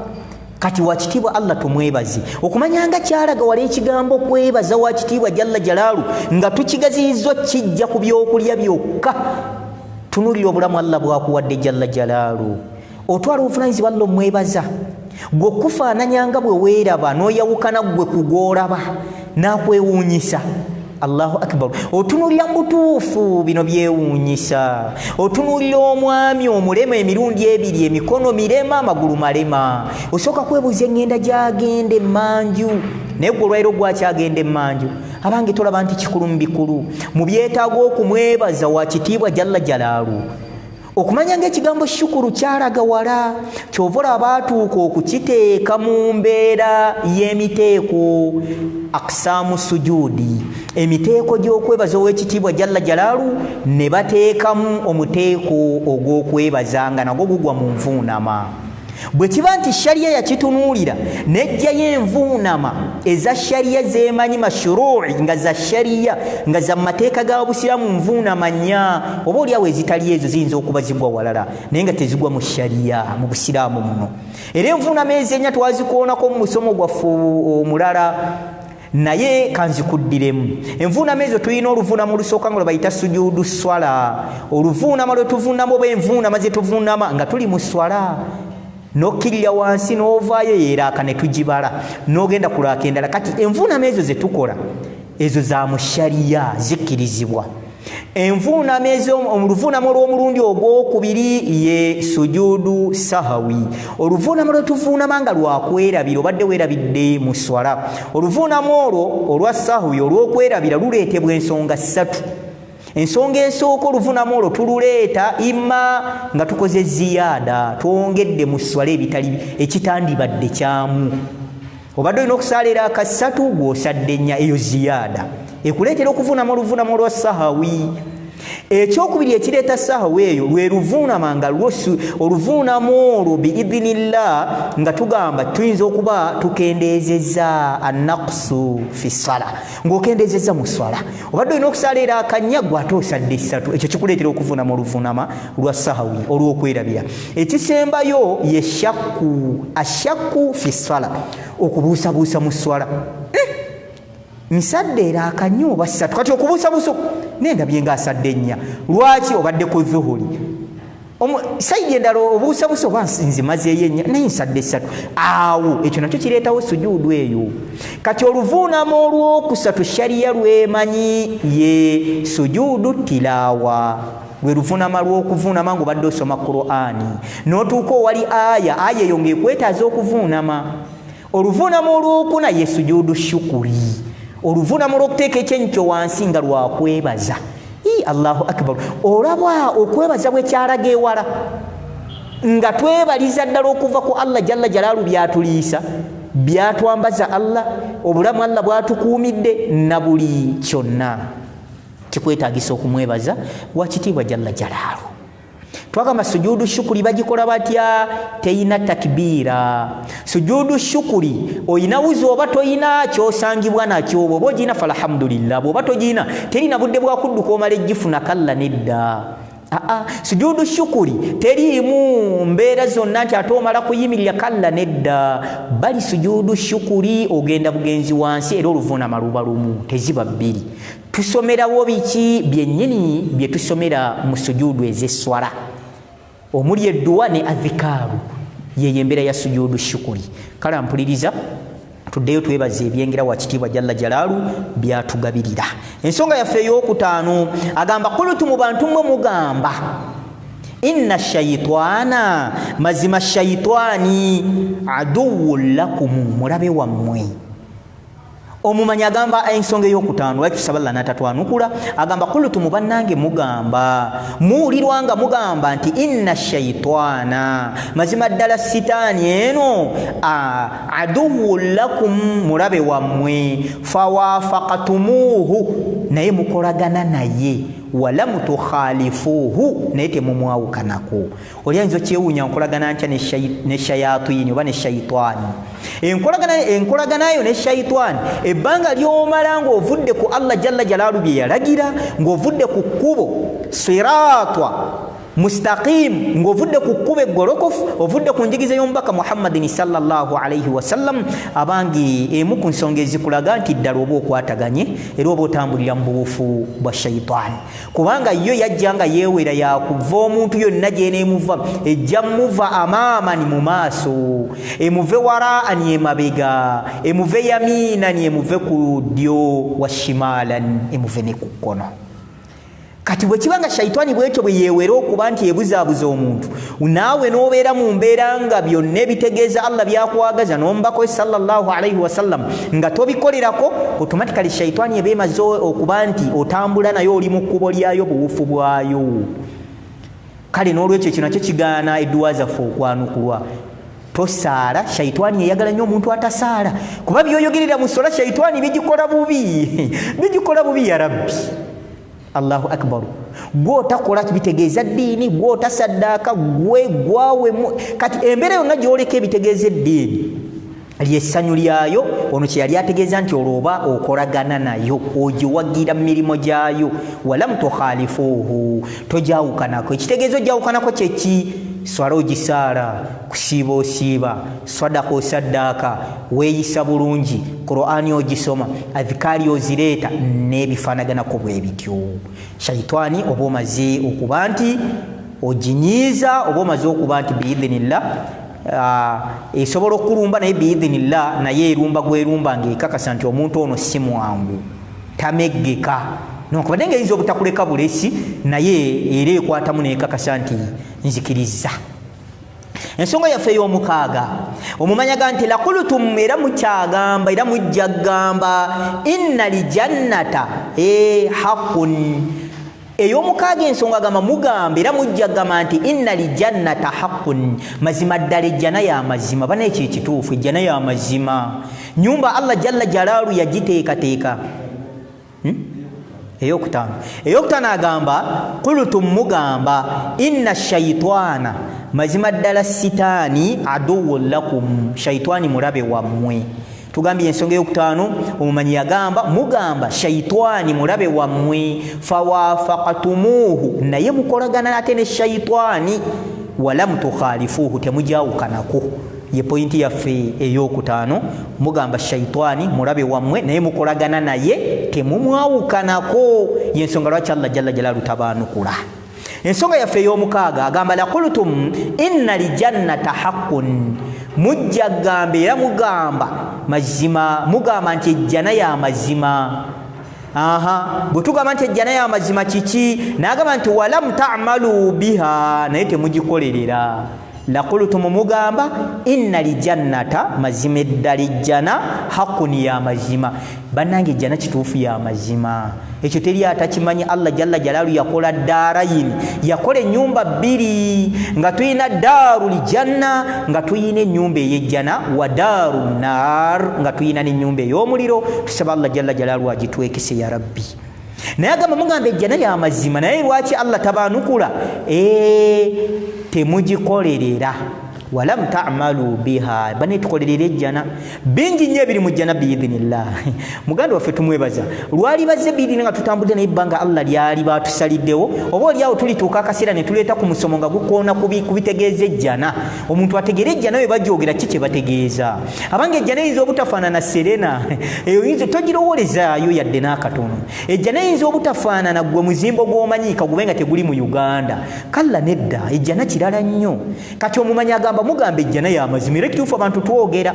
S1: Kati wakitiibwa Allah tumwebaze, okumanya nga kyalaga wala ekigambo kwebaza wakitiibwa jalla jalaalu nga tukigaziyizo kijja ku byokulya byokka. Tunulira obulamu Allah bwakuwadde jalla jalaalu, otwala obuvunaanyizibwa Allah omwebaza. Gwe okufaananya nga bwe weeraba n'oyawukana gwe kugw'olaba n'akwewuunyisa. Allahu akbar. Otunulira mutuufu bino byewuunyisa. Otunulira omwami omulema emirundi ebiri, emikono mirema, amagulu malema. Osooka kwebuuza eŋŋenda gy'agenda emmanju, naye gwe olwairo gwakyagenda emmanju. Abange tolaba nti kikulu mu bikulu mu byetaaga okumwebaza wakitiibwa jalla jalaalu. Okumanya ng'ekigambo shukuru kyalaga wala, kyova olaba atuuka okukiteeka mu mbeera y'emiteeko, aqsaamu sujuudi, emiteeko gy'okwebaza ow'ekitiibwa jalla jalaalu, ne bateekamu omuteeko ogw'okwebaza nga nagwo gugwa mu nvuunama. Bwe kiba nti shariya yakitunuulira n'ejjayo envuunama eza shariya zeemanyi mashruu'i, nga za shariya nga za mateeka ga busiraamu nvuunama nnya, oba oliawo ezitali ezo ziyinza okuba zigwa walala naye nga tezigwa mu shariya mu busiraamu muno. Era envuunama ezo ennya twazikoonako mu musomo gwaffe omulala, naye kanzikuddiremu. Envuunama ezo tulina oluvuunama olusooka nga lwe bayita sujuudu swala, oluvuunama lwe tuvuunama oba envuunama ze tuvuunama nga tuli mu swala. Nokkirira wansi n'ovaayo yeeraaka ne tugibala n'ogenda kulaaka endala. Kati envuunama ezo ze tukola ezo za mu shariya zikkirizibwa. Envuunama ezo, oluvuunama olw'omulundi ogwokubiri ye sujuudu sahawi, oluvuunama lwe tuvuunama nga lwakwerabira obadde weerabidde mu swala. Oluvuunama olwo olwa sahawi olw'okwerabira luleetebwa ensonga ssatu. Ensonga esooka oluvuunama olwo tululeeta imma nga tukoze ziyaada, twongedde mu swala ekitandibadde kyamu. Obadde olina okusaalira akassatu gw'osadde nnya, eyo ziyaada ekuleetera okuvuunama oluvuunama olwa sahawi. ekyokubiri ekireeta sahwa eyo lwe luvuunama nga oluvuunamo olwo biidhinillah nga tugamba tuyinza okuba tukendeezezza annaqsu fi ssala ng'okendeezezza mu swala obadde olina okusala era akanya gwe ate osadde ssatu ekyo kikuleetera okuvuunama oluvuunama lwa sahawi olw'okwerabira ekisembayo ye ashakku fi ssala okubuusabuusa mu swala nsadde era akanya oba ssatu kati okubuusabuusa nendabye ng'asadde nnya lwaki obadde ku zuhuli saidi endala obuusabuusa oba nzimazeeyo ennya naye nsadde ssatu awo ekyo nakyo kireetawo sujuudu eyo kati oluvuunama olwokusatu shariya lwemanyi ye sujuudu tilaawa lwe luvuunama lw'okuvuunama ng'obadde osoma Qur'ani n'otuuka owali aya eyo ng'ekwetaaza okuvuunama oluvuunama olwokuna ye sujuudu shukuri oluvuunama olw'okuteeka ekyenkyo wansi nga lwakwebaza Allahu akbar olaba okwebaza bwe kyalaga ewala nga twebaliza ddala okuva ku Allah jalla jalaalu byatuliisa byatwambaza Allah obulamu Allah bwatukuumidde na buli kyonna kikwetaagisa okumwebaza wakitiibwa jalla jalaalu twagamba sujudu shukuri bagikola batya teyina takbiira sujudu shukuri oyina wuzi oba toyina kyosangibwa nakyo bwoba ogina falhamdulillah bwoba togina terina budde bwakudduka omala ejjifuna kalla nedda sujudu shukuri teriimu mbeera zonna nti ate omala kuyimirira kalla nedda bali sujudu shukuri ogenda bugenzi wansi era oluvuunama luba lumu teziba bbiri tusomerawo biki byennyini bye tusomera mu sujudu ez'eswala omuli edduwa ne adhikaaru yeyo embeera ya sujudu shukuri kale mpuliriza tuddeyo twebaza ebyengera wa kitiibwa jalla jalaalu byatugabirira ensonga yaffe ey'okutaano agamba kulutu mu bantu mmwe mugamba inna shayitaana mazima shayitaani aduwwun lakumu mulabe wammwe omumanyi agamba ensonga ey'okutaano lwaki tusaba Allah n'atatwanukula agamba kulutu mu bannange mugamba muwulirwa nga mugamba nti inna shayitaana mazima ddala sitaani eno aduwwun lakum mulabe wammwe fawaafaqatumuuhu naye mukolagana naye walamu tukhalifuuhu naye temumwawukanako olyanza okyewuunya nkolagana ntya ne shayatini oba ne shayitaani enkolaganayo ne shayitaani ebbanga ly'omala ng'ovudde ku Allah jalla jalaalu bye yalagira ng'ovudde ku kkubo siraata mustaqim ng'ovudde ku kkubo eggolokofu ovudde ku njigiza y'omubaka Muhammadin sallallahu alayhi wasallam abangi emu ku nsonga ezikulaga nti ddala oba okwataganye era oba otambulira mu bubuufu bwa shayitaani kubanga yo yajja nga yeewera yakuva omuntu yonna gy'eneemuva ejja muva amaamani mu maaso emuve waraani emabega emuve yamiinani emuve ku ddyo wa shimaalan emuve ne ku kkono kati bwe kibanga shayitaani bwekyo bwe yeewera okuba nti ebuzaabuza omuntu naawe n'obeera mu mbeera nga byonna ebitegeeza Allah byakwagaza n'omubaka we sallallahu alayhi wasallam nga tobikolerako automatically shayitaani eba emaze okuba nti otambula nayo oli mu kkubo lyayo buwufu bwayo kale n'olwekyo kino nakyo kigaana edduwa zaffe okwanukulwa tosaala shayitaani eyagala nnyo omuntu atasaala kuba byoyogerera mu sola shayitaani bigikola bubi ya rabbi Allahu akbar gwotakola bitegeeza ddiini gwotasaddaaka gwawe kati embeera yonna gyoleka ebitegeeza eddiini lyessanyu lyayo ono kye yali ategeeza nti olwoba okolagana nayo ogiwagira mu mirimu gyayo walamu tukhalifuuhu tojawukanako ekitegeezo ojawukanako kyeki swala ogisaala kusiiba osiiba sadaka osaddaaka weeyisa bulungi Qur'ani ogisoma adhikaari ozireeta n'ebifaanaganako bwe bityo shayitaani oba omaze okuba nti oginyiiza oba omaze okuba nti biidhinillah esobola okulumba naye biidhinillah naye erumba gwerumba ng'ekakasa nti omuntu ono si mwangu tameggeka nokubadde ng'eyinza obutakuleka bulesi naye era ekwatamu n'ekakasa nti nzikiriza ensonga yaffe ey'omukaaga omumanyaga nti lakulutum era mukyagamba era mujja gamba inna lijannata haqqun ey'omukaaga ensonga gamba mugamba era mujja gamba nti inna lijannata haqqun mazima ddala ejjana ya mazima bana ekyo ekituufu ejjana ya mazima nyumba Allah jalla jalaalu yagiteekateeka eyokutaano agamba qultum mugamba inna shaitana mazima ddala sitaani aduwwun lakum shaitani mulabe wammwe tugambye ensonga eyokutaano omumanyi yagamba mugamba shaitani mulabe wammwe fawafaqatumuhu naye mukolagana ate ne shaitani walam tukhalifuhu temujawukanako ye pointi yaffe eyokutaano mugamba shaitani mulabe wammwe naye mukolagana naye temumwawukanako yensonga lwaki Allah jalla jalalu tabanukula ensonga yaffe ey'omukaaga agamba laqultum inna lijannata haqqun mujja gamba era mugamba mazima mugamba nti ejjana ya mazima bwe tugamba nti ejjana ya mazima kiki n'agamba nti walam ta'malu biha naye temugikolerera laqultum mugamba inna lijannata mazima eddala ejjana haqqun ya mazima bannange ejjana kituufu ya mazima ekyo teri atakimanyi Allah jalla jalalu yakola darayini yakola ennyumba bbiri nga tuyina daarul janna nga tuyina ennyumba ey'ejjana wa daarun nar nga tuyina n'ennyumba ey'omuliro tusaba Allah jalla jalalu agitwekese ya rabbi naye agamba mugamba ejjana ya mazima naye lwaki Allah tabanukula temugikolerera walam ta'malu biha bane tukolerera ejjana bingi nnyo ebiri mu jjana biidhinillah muganda waffe tumwebaza lwali bazze biidhini nga tutambudde naye ebbanga Allah lyali batusaliddewo oba oliawo tulituuka akaseera ne tuleeta ku musomo nga gukoona kubitegeeza ejjana omuntu ategeera ejjana we bajogera ki kye bategeeza abange ejjana eyinza obutafaanana serena eyo yinza togirowolezaayo yadde n'akatono ejjana eyinza obutafaanana gwe muzimbo gw'omanyiika gube nga teguli mu Uganda kalla nedda ejjana kirala nnyo kati omumanyi agamba mugamba ejjana ya mazima era kituufu abantu twogera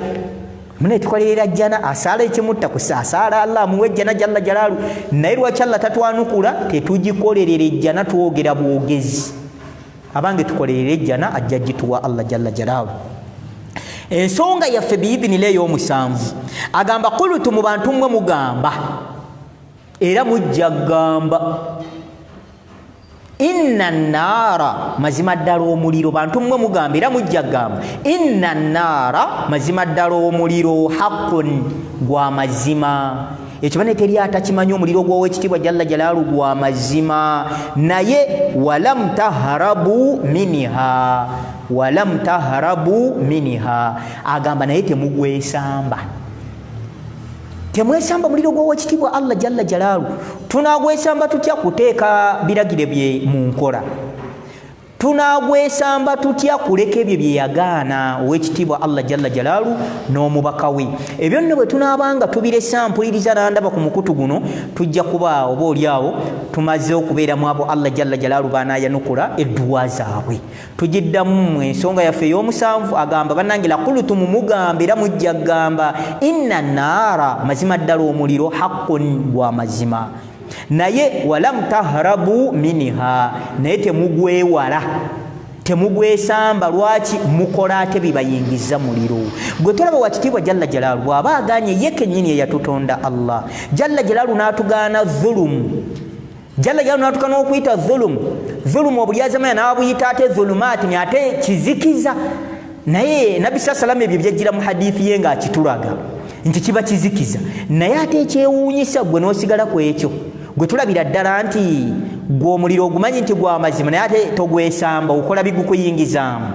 S1: mune tukolerera jjana asala ekimutta kusasala Allah muwe ejjana jalla jalalu naye lwaki Allah tatwanukula tetugikolerera ejjana twogera bwogezi abange tukolerera ejjana ajja gituwa Allah jalla jalalu ensonga yaffe biidhinila ey'omusanvu agamba qultu mu bantu mmwe mugamba era mujja gamba inna nara mazima ddala omuliro bantu mmwe mugamba era mujja gamba inna nara mazima ddala omuliro haqqun gwa mazima ekyo bane teri atakimanyi omuliro gw'owekitiibwa jalla jalaalu gwa mazima naye walam taharabu minha agamba naye temugwesamba temwesamba muliro gw'owekitiibwa Allah jalla jalaalu tunagwesamba tutya kuteeka biragire bye mu nkola tunagwesamba tutya kuleka ebyo bye yagaana owekitiibwa Allah jalla jalaalu n'omubaka we ebyo nno bwe tunaabanga tubiresa mpuliriza nandaba ku mukutu guno tujja kuba oba oliawo tumaze okubeera mu abo Allah jalla jalaalu baanayanukula edduwa zaabwe tugiddamu ensonga yaffe ey'omusanvu agamba bannange laqultum mugamba era mujja gamba inna naara mazima ddala omuliro haqqun gwa mazima naye walam tahrabu minha naye temugwewala temugwesamba lwaki mukola ate bibayingiza muliro gwe tolaba wakitiibwa jalla jalaalu bw'aba aganye ye kennyini eyatutonda Allah jalla jalaalu n'atugaana dhulumu jalla jalaalu n'atugaana okuyita dhulumu obulyazamanya n'abuyita ate dhulumaati ni ate kizikiza naye nabbi sallam ebyo byajjira mu hadithi ye ng'akitulaga nti kiba kizikiza naye ate ekyewuunyisa gwe n'osigala ku ekyo gwe tulabira ddala nti gw'omuliro ogumanyi nti gwa mazima naye ate togwesamba okola bigukuyingizaamu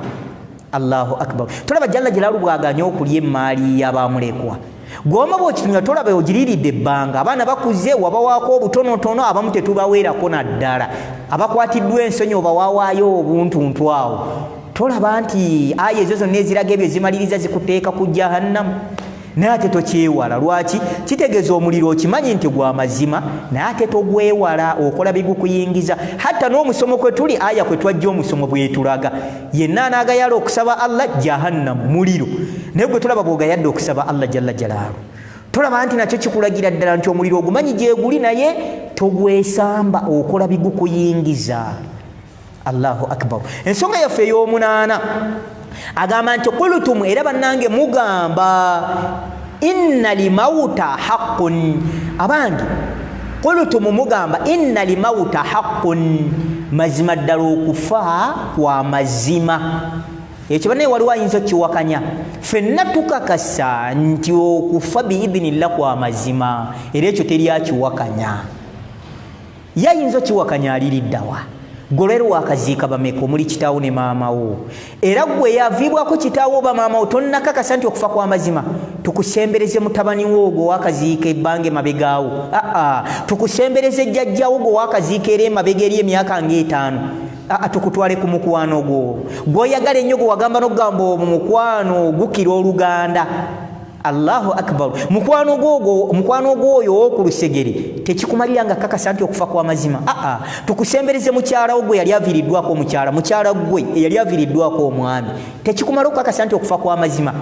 S1: Allahu akbar tulaba jalla jalaalu bw'aganye okulya emmaali y'abamulekwa gw'oma bw'okitunya tolaba ogiriiridde ebbanga abaana bakuze wabawaako obutonotono abamu tetubaweerako naddala abakwatiddwa ensonyi obawaawaayo obuntuntu awo tolaba nti aya ezo zonna eziraga ebyo zimaliriza zikuteeka ku jahannamu naye ate tokyewala lwaki kitegeeza omuliro okimanyi nti gwa mazima naye ate togwewala okola bigukuyingiza hatta n'omusomo kwe tuli aya kwe twajja omusomo bwetulaga yenna anaagayala okusaba Allah jahannamu muliro naye gwe tulaba bw'ogayadde okusaba Allah jalla jalaalu tolaba nti nakyo kikulagira ddala nti omuliro ogumanyi gyeguli naye togwesamba okola bigukuyingiza Allahu akbar ensonga yaffe ey'omunaana agamba nti qultum era bannange mugamba inna limauta haqqun abange qultum mugamba inna limauta haqqun mazima ddala okufa kwa mazima ekyo banaye waliwo ayinza okiwakanya ffenna tukakasa nti okufa biidhinillah kwa mazima era ekyo teri akiwakanya yayinza kiwakanya aliriddawa golero wakaziika bameka omuli kitaawo ne maama wo era gwe yaviibwako kitaawo ba maama wo tonnakakasa nti okufa kwa mazima tukusembereze mutabani wo gwe wakaziika ebbange mabegaawo tukusembereze jjajjawo gwe wakaziika era emabega eri emyaka ng'etaano tukutwale ku mukwano gwo gw'oyagala ennyo gwe wagamba n'okugamba omukwano gukira oluganda. Allahu akbar. Mukwano gwoyo w'oku lusegere tekikumalira nga kakasa nti okufa kwa mazima. Tukusembereze mukyala wo gwe yali aviiriddwako mukyala gwe yali aviiriddwako omwami tekikumala okukakasa nti okufa kwa mazima.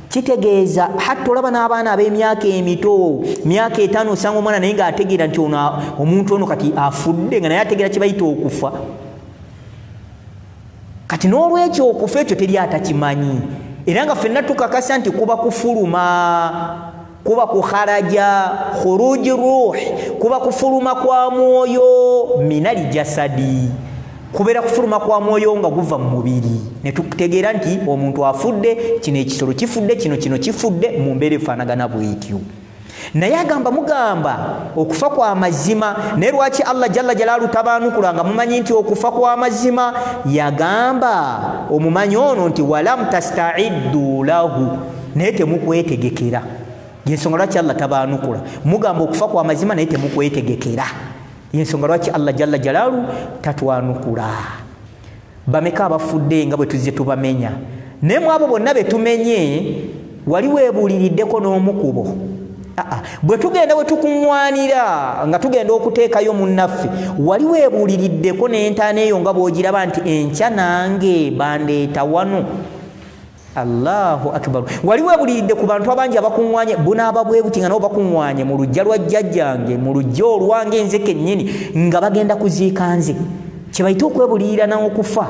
S1: Kitegeeza hatta olaba n'abaana ab'emyaka emito myaka 5 osanga omwana naye ng'ategeera nti omuntu ono kati afudde nga naye ategeera kye bayita okufa. Kati n'olwekyo okufa ekyo teri atakimanyi era nga ffenna tukakasa nti kuba kufuluma kuba kukharaja khuruji ruh kuba kufuluma kwa mwoyo minali jasadi kubeera kufuluma kwa mwoyo nga guva mu mubiri ne tukutegeera nti omuntu afudde kino ekisolo kifudde kino kifudde mu mbeera efaanagana bw'etyo. Naye mugamba okufa kwa mazima naye lwaki Allah jalla jalaalu tabaanukula nga mumanyi nti okufa kwa mazima yagamba omumanyi ono nti walam tastaiddu lahu naye temukwetegekera. Yensonga lwaki Allah tabaanukula mugamba okufa kwa mazima naye temukwetegekera. Yensonga lwaki Allah jalla jalaalu tatwanukula. Bameka abafudde nga bwe tuzze tubamenya naye mu abo bonna be tumenye wali weebuuliriddeko n'omukubo. Bwe tugenda bwe tukuŋŋwanira nga tugenda okuteekayo munnaffe wali weebuuliriddeko n'entaana eyo nga bw'ogiraba nti enkya nange bandeeta wano. Allahu akbar. Wali weebuuliridde ku bantu abangi abakuŋŋwanye bunaaba bwe buti nga nabo bakuŋŋwanye mu lujja lwa jjajjange mu lujja olwange nze kennyini nga bagenda kuziika nze kye bayita okwebuulirira n'okufa.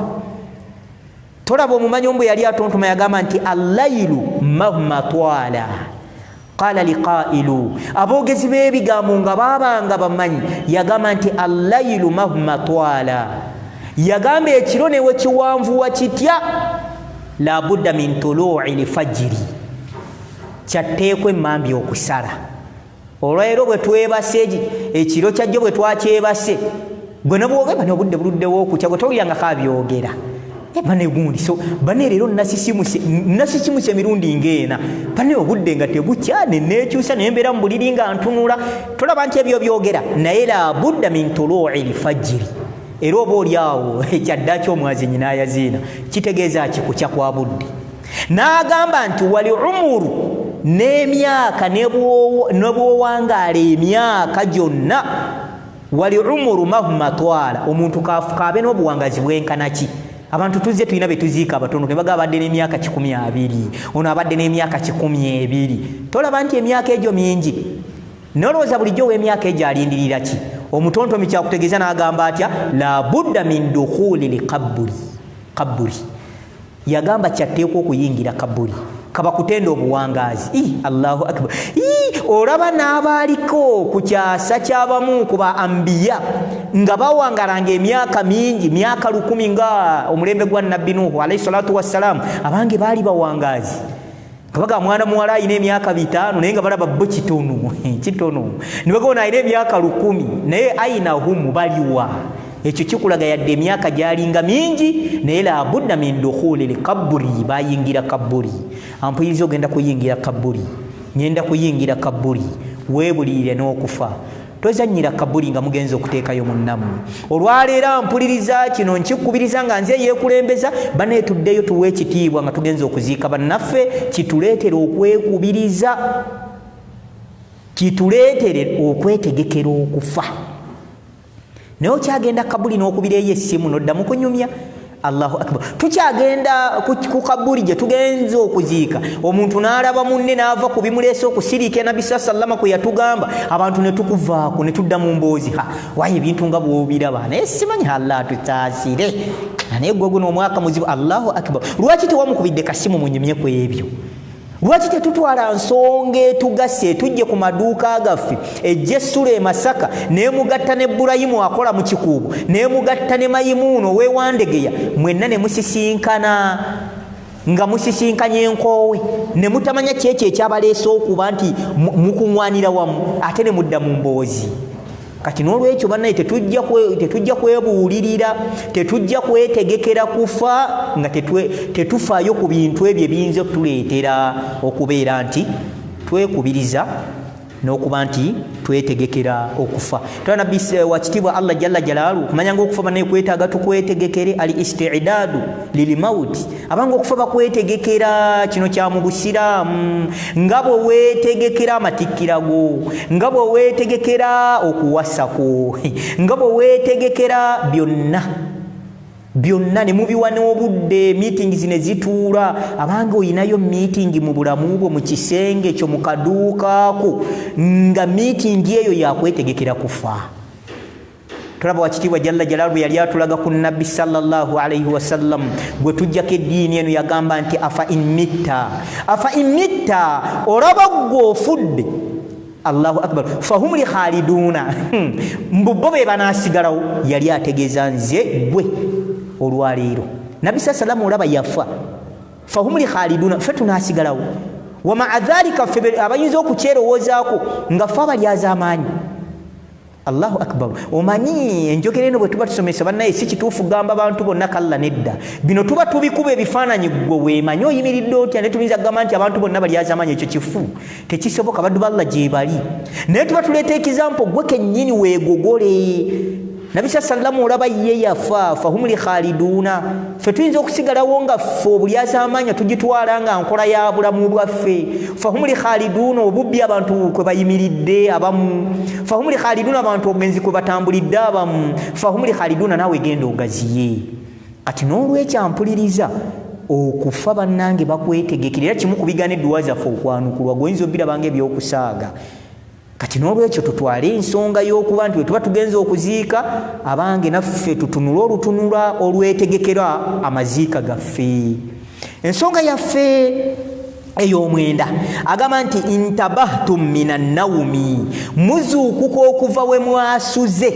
S1: Tolaba omumanyi omu bwe yali atontoma yagamba nti allailu mahma twala qala liqailu aboogezi b'ebigambo nga baabanga bamanyi yagamba nti allailu mahma twala yagamba ekiro newe kiwanvuwa kitya la budda min tulu'i lifajiri kyatteekwa emmambi okusala. Olwaleero bwe twebase ekiro kyajjo bwe twakyebase gwe ne bwogeba n'obudde buluddewo okutya gwe towuliranga kaabyogera bane gundi so bane leero nasisimuse emirundi ng'ena bane obudde nga tebukyane neekyusa nembeera mu buliri nga ntunula tolaba nti ebyo byogera naye la budda min tulu'i lifajiri era oba oli awo ekyaddaaki omwazi nyina ayaziina kitegeeza kikukya kwa budde. N'agamba nti wali umuru n'emyaka ne bw'owangaala emyaka gyonna wali umuru mahma twala omuntu kaabe n'obuwangazi bwenkanaki. Abantu tuzze tulina be tuziika abatono ne bagaba badde n'emyaka 120 ono abadde n'emyaka 120 tolaba nti emyaka egyo mingi nolowooza bulijjo w'emyaka egyo alindirira ki. Omutontomi kyakutegeeza n'agamba atya la budda min dukhuli likaburi yagamba kyatteekwa okuyingira kaburi kabakutenda obuwangaazi. Allahu akbar. Olaba n'abaaliko ku kyasa ky'abamu ku ba ambiya nga bawangalanga emyaka mingi myaka 1000 nga omulembe gwa nabbi Nuhu alayhi salatu wassalamu abange baali bawangaazi kabaga mwana muwala ayina emyaka 5 naye nga balaba bo kitono ne bagona ayina emyaka 1000 naye ayinahum baliwa. Ekyo kikulaga yadde emyaka gyalinga mingi naye la budda min dukhuli likaburi bayingira kaburi. Ampuyiriza ogenda kuyingira kaburi ngenda kuyingira kaburi weebuliire n'okufa tozannyira kaburi nga mugenzi okuteekayo munnamu. Olwaleero mpuliriza kino nkikubiriza nga nze yeekulembeza baneetuddeyo tuwe ekitiibwa nga tugenze okuziika bannaffe kituleetere okwekubiriza kituleetere okwetegekera okufa. Naye okyagenda kabuli n'okubireeyo essimu noddamu kunyumya. Allahu akbar. Tukyagenda ku kabuli gye tugenze okuziika omuntu n'alaba munne n'ava ku bimuleese okusiriika Nabbi sallama kwe yatugamba abantu ne tukuvaako ne tudda mu mboozi waye ebintu nga bw'obiraba naye simanyi Allah tutaasire naye gwe guno omwaka muzibu. Allahu akbar. Lwaki tewamukubidde kasimu munyumye ku ebyo? Lwaki tetutwala nsonga etugase tujje ku maduuka gaffe ejje essula e Masaka neemugatta ne Burayimu akola mu kikuubo neemugatta ne Mayimuuno ow'ewandegeya mwenna ne musisinkana nga musisinkanye enkoowe ne mutamanya kyekyo ekyabaleese okuba nti mukuŋŋwanira wamu ate ne mudda mu mboozi. kati n'olwekyo bannaye tetujja kwebuulirira, tetujja kwetegekera kufa nga tetufaayo ku bintu ebyo ebiyinza okutuleetera okubeera nti twekubiriza n'okuba nti twetegekera okufa. Twa nabbi wa kitiibwa Allah jalla jalaalu kumanya ng'okufa bannaye kwetaaga tukwetegekere al isti'daadu lil mauti, abanga okufa bakwetegekera. Kino kya mu busiraamu, nga bwe weetegekera amatikkira go, nga bwe weetegekera okuwasa kwo, nga bwe weetegekera byonna ne mubiwa n'obudde, meetings ne zituula. Abanga oyinayo meeting mu bulamu bwo mu kisenge kyo mu kaduukaako, nga meeting eyo yakwetegekera kufa. Tulaba wakitiibwa jalla jalaalu yali atulaga ku nabbi sallallahu alayhi wasallam gwe tujjako eddiini eno, yagamba nti afa in mitta olaba gwe ofudde, Allahu akbar, fahum li khaliduna, mbubbo be banaasigalawo. Yali ategeeza nze gwe olwaleero nabbi sallallahu olaba yafa, fahum li khaliduna, ffe tunaasigalawo. Wa maa dhalika ffe abayinza okukyerowoozaako nga ffe abalyaza amaanyi. Allahu akbar. Omanyi enjogera eno bwe tuba tusomesa bannaye si kituufu gamba bantu bonna kalla nedda. Bino tuba tubikuba ebifaananyi gwe weemanyi oyimiridde otya, ne tuyinza kugamba nti abantu bonna balyaza amaanyi. Ekyo kifu, tekisoboka. Baddu ba Allah gye bali, naye tuba tuleeta ekizampo gwe kennyini weegogole. Nabi sallallahu olaba ye yafa, fahum li khaliduna, ffe tuyinza okusigalawo nga ffe obulyaza amaanyi tugitwala nga nkola ya bulamu bwaffe. Fahum li khaliduna, obubbi abantu kwe bayimiridde abamu. Fahum li khaliduna, abantu obugenzi kwe batambulidde abamu. Fahum li khaliduna, naawe genda ogaziye. Kati n'olwekyampuliriza okufa bannange bakwetegekera, era kimu ku bigaana edduwa zaffe okwanukulwa, gweoyinza obirabanga ebyokusaaga. Kati n'olwekyo tutwale ensonga y'okuba nti bwe tuba tugenza okuziika abange naffe tutunula olutunula olwetegekera amaziika gaffe. Ensonga yaffe ey'omwenda agamba nti intabahtum minan nawmi, muzuukuka okuva we mwasuze,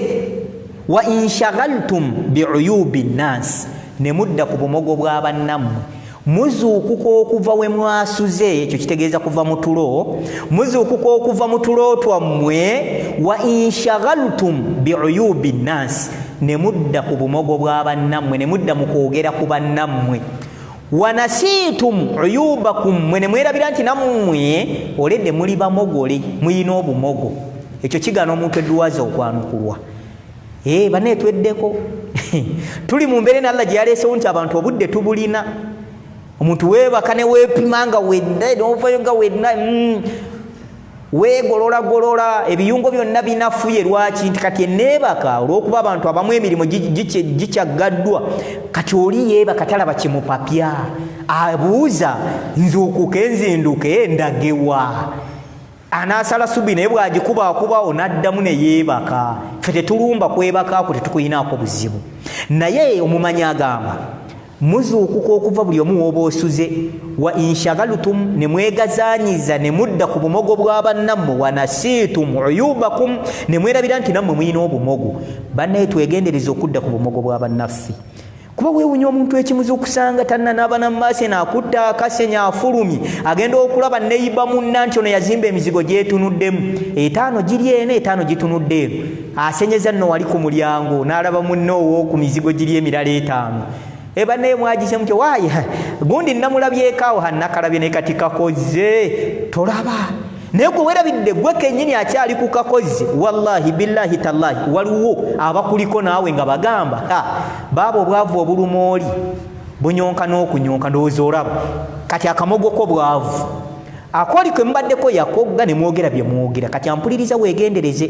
S1: wa inshagaltum biuyubi nnaasi, ne mudda ku bumogo bwa bannammwe. Muzuukuka okuva we mwasuze, ekyo kitegeeza kuva mu tulo. Muzuukuka okuva mu tulo twammwe, wa inshagaltum biuyubi nnaasi, ne mudda ku bumogo bwa bannammwe, ne mudda mu kwogera ku bannammwe. Wa nasiitum uyubakum, mwe ne mwerabira nti nammwe oledde muli bamogole, muyina obumogo. Ekyo kigaana omuntu edduwa ze okwanukulwa. Banne tweddeko tuli mu mbeera na Allah gye yaleesewo nti abantu obudde tubulina. Omuntu weebaka ne weepima nga wedda n'ovayo nga wedda weegolola ebiyungo byonna binafuye. Lwaki? Nti kati enneebaka olw'okuba abantu abamu emirimu gikyaggaddwa, kati oli yeebaka talaba kimupapya, abuuza nzuukuke nzinduke ndagewa. Anaasala subi naye bw'agikubaakubawo n'addamu ne yeebaka. Ffe tetulumba kwebaka ako, tetukuyinaako buzibu. Naye omumanyi agamba muzuukuka okuva buli omu w'oba osuze, wa inshagalutum, ne mwegazaanyiza ne mudda ku bumogo bwa bannammwe, wa nasiitum uyubakum, ne mwerabira nti nammwe muyina obumogo. Bannaye twegendereza okudda ku bumogo bwa bannaffe. Kuba weewunya omuntu ekimuzi okusanga tannanaaba n'amaaso n'akutta akasenya afulumye, agenda okulaba neyiba munna nti ono yazimba emizigo gyetunuddemu, 5 giri eno 5 gitunudde eno. Asenyeza nno wali ku mulyango n'alaba munno ow'oku mizigo giri emirala 5. Bannaye mwagise mutyo, waayi gundi namulabyeko awo hannakalabye ne kati kakoze tolaba. Naye gwe werabidde gwe kennyini akyali ku kakozi, wallahi billahi tallahi waliwo abakuliko naawe nga bagamba baaba obwavu obuluma oli bunyonka n'okunyonka, ndowooza olaba kati akamogo ko bwavu akoli kwe mubaddeko yakogga ne mwogera bye mwogera. Kati ampuliriza weegendereze,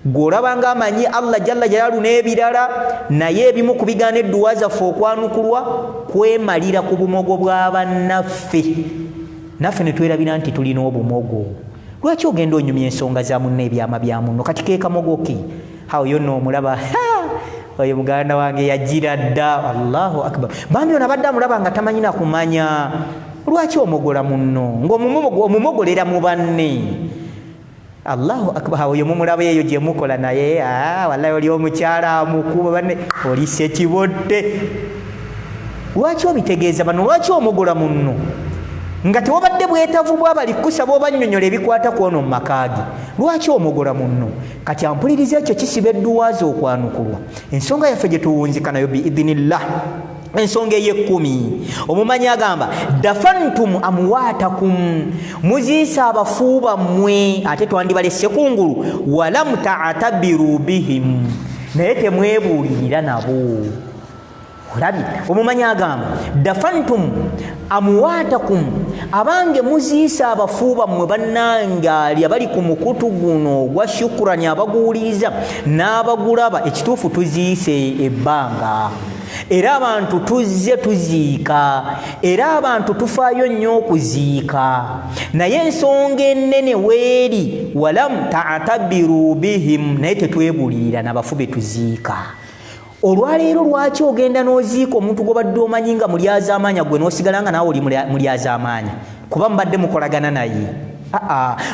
S1: gw'olaba ng'amanyi Allah jalla jalaalu n'ebirala, naye ebimu ku bigaana edduwa zaffe okwanukulwa kwemalira ku bumogo bwa bannaffe. Naffe ne twerabira nti tulina obumogo. Lwaki ogenda onyumya ensonga za munno ebyama bya munno? Kati ke kamogo ke awo yonna omulaba, oyo muganda wange yagira dda. Allahu akbar. Bambi ono abadde amulaba nga tamanyi na kumanya. Lwaki omogola munno ng'omumogolera mu banne? Allahu akbar. Oyo mumulaba eyo gye mukola naye wallahi oli omukyala amukuba banne oli sekibodde. Lwaki obitegeeza bano? Lwaki omogola munno? nga tewabadde bwetavu bwabali kusaba obannyonnyola ebikwata kwono mu makaagi. Lwaki omogola munno? Kati ampuliriza ekyo kisiba edduwaazi okwanukulwa. Ensonga yaffe gye tuwunzika nayo biidhinillah, ensonga ey'ekkumi, omumanyi agamba dafantum amwaatakum, muziisa abafu bammwe ate twandibalese kungulu, walam ta'tabiru bihim, naye temwebuulirira nabo. Olabi omumanyi agamba dafantum amwaatakum, abange muziisa abafu bammwe bannange ali abali ku mukutu guno ogwa shukurani abaguwuliriza n'abagulaba. Ekituufu tuziise ebbanga, era abantu tuzze tuziika, era abantu tufaayo nnyo okuziika, naye ensonga ennene weeri walam ta'tabiru bihim, naye tetwebuulirira n'abafu be tuziika. Olwaleero lwaki ogenda n'oziika omuntu gw'obadde omanyi nga mulyaza amaanya, gwe n'osigala nga naawe oli mulyaza amaanya kuba mubadde mukolagana naye?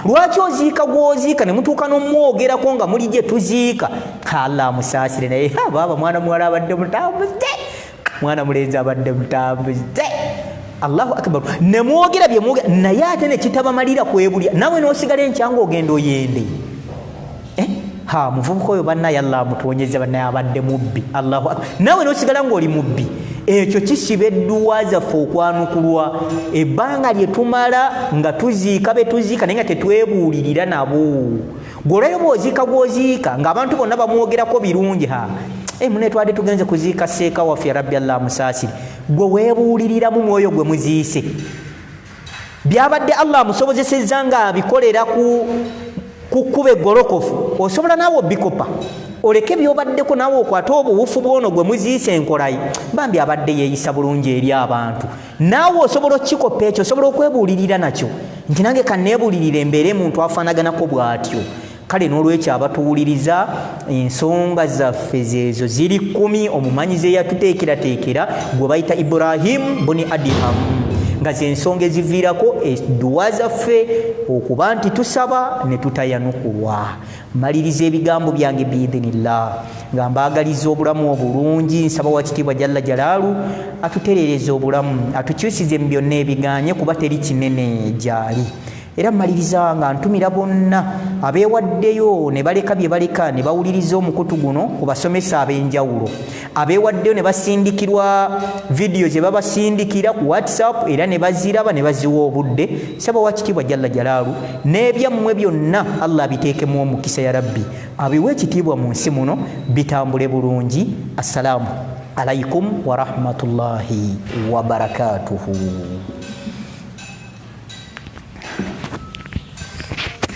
S1: Lwaki oziika gw'oziika ne mutuuka n'omwogerako nga muli gye tuziika? Allah musaasire, naye baaba mwana muwala abadde mutambuze, mwana mulenzi abadde mutambuze. Allahu akbar. Ne mwogera bye mwogera, naye ate ne kitabamalira kwebulya, nawe n'osigala enkyanga ogenda oyende. Muvubuka oyo bannaye Allah amutuwonyeze, bannaye abadde mubbi. Allahu akbar. Nawe n'osigala ng'oli mubbi. Ekyo kisiba edduwa zaffe okwanukulwa. Ebbanga lye tumala nga tuziika be tuziika naye nga tetwebuulirira nabo. Gw'olwayo bw'oziika gw'oziika ng'abantu bonna bamwogerako birungi, mune twadde tugenze kuziika seeka waffe Rabbi Allah musaasire, gwe weebuuliriramu mwoyo gwe muziise. Byabadde Allah amusobozesezza nga abikolera kukuba eggolokofu, osobola naawe obikopa oleke byobaddeko naawe okwate obuwufu bwono gwe muziise enkolayi, bambi abadde yeeyisa bulungi eri abantu. Naawe osobola okikopa ekyo, osobola okwebuulirira nakyo nti nange kanneebuulirira embeere muntu afaanaganako bw'atyo. Kale n'olwekyo abatuwuliriza, ensonga zaffe zeezo ziri 10 omumanyi ze yatuteekerateekera gwe bayita Ibrahim buni Adham, nga z'ensonga eziviirako edduwa zaffe okuba nti tusaba ne tutayanukulwa. Maliriza ebigambo byange biidhinillah nga mbaagaliza obulamu obulungi. Nsaba wa kitiibwa Jalla Jalaalu atutereereze obulamu, atukyusize mu byonna ebiganye kuba teri kinene gyali. Era maliriza nga ntumira bonna abeewaddeyo ne baleka bye baleka ne bawuliriza omukutu guno ku basomesa ab'enjawulo, abeewaddeyo ne basindikirwa vidiyo ze babasindikira ku WhatsApp era ne baziraba ne baziwa obudde. Saba wa kitiibwa Jalla Jalaalu n'ebyammwe byonna Allah biteekemu omukisa ya Rabbi, abiwe ekitiibwa mu nsi muno, bitambule bulungi. Assalamu alaikum wa rahmatullahi wa barakatuhu.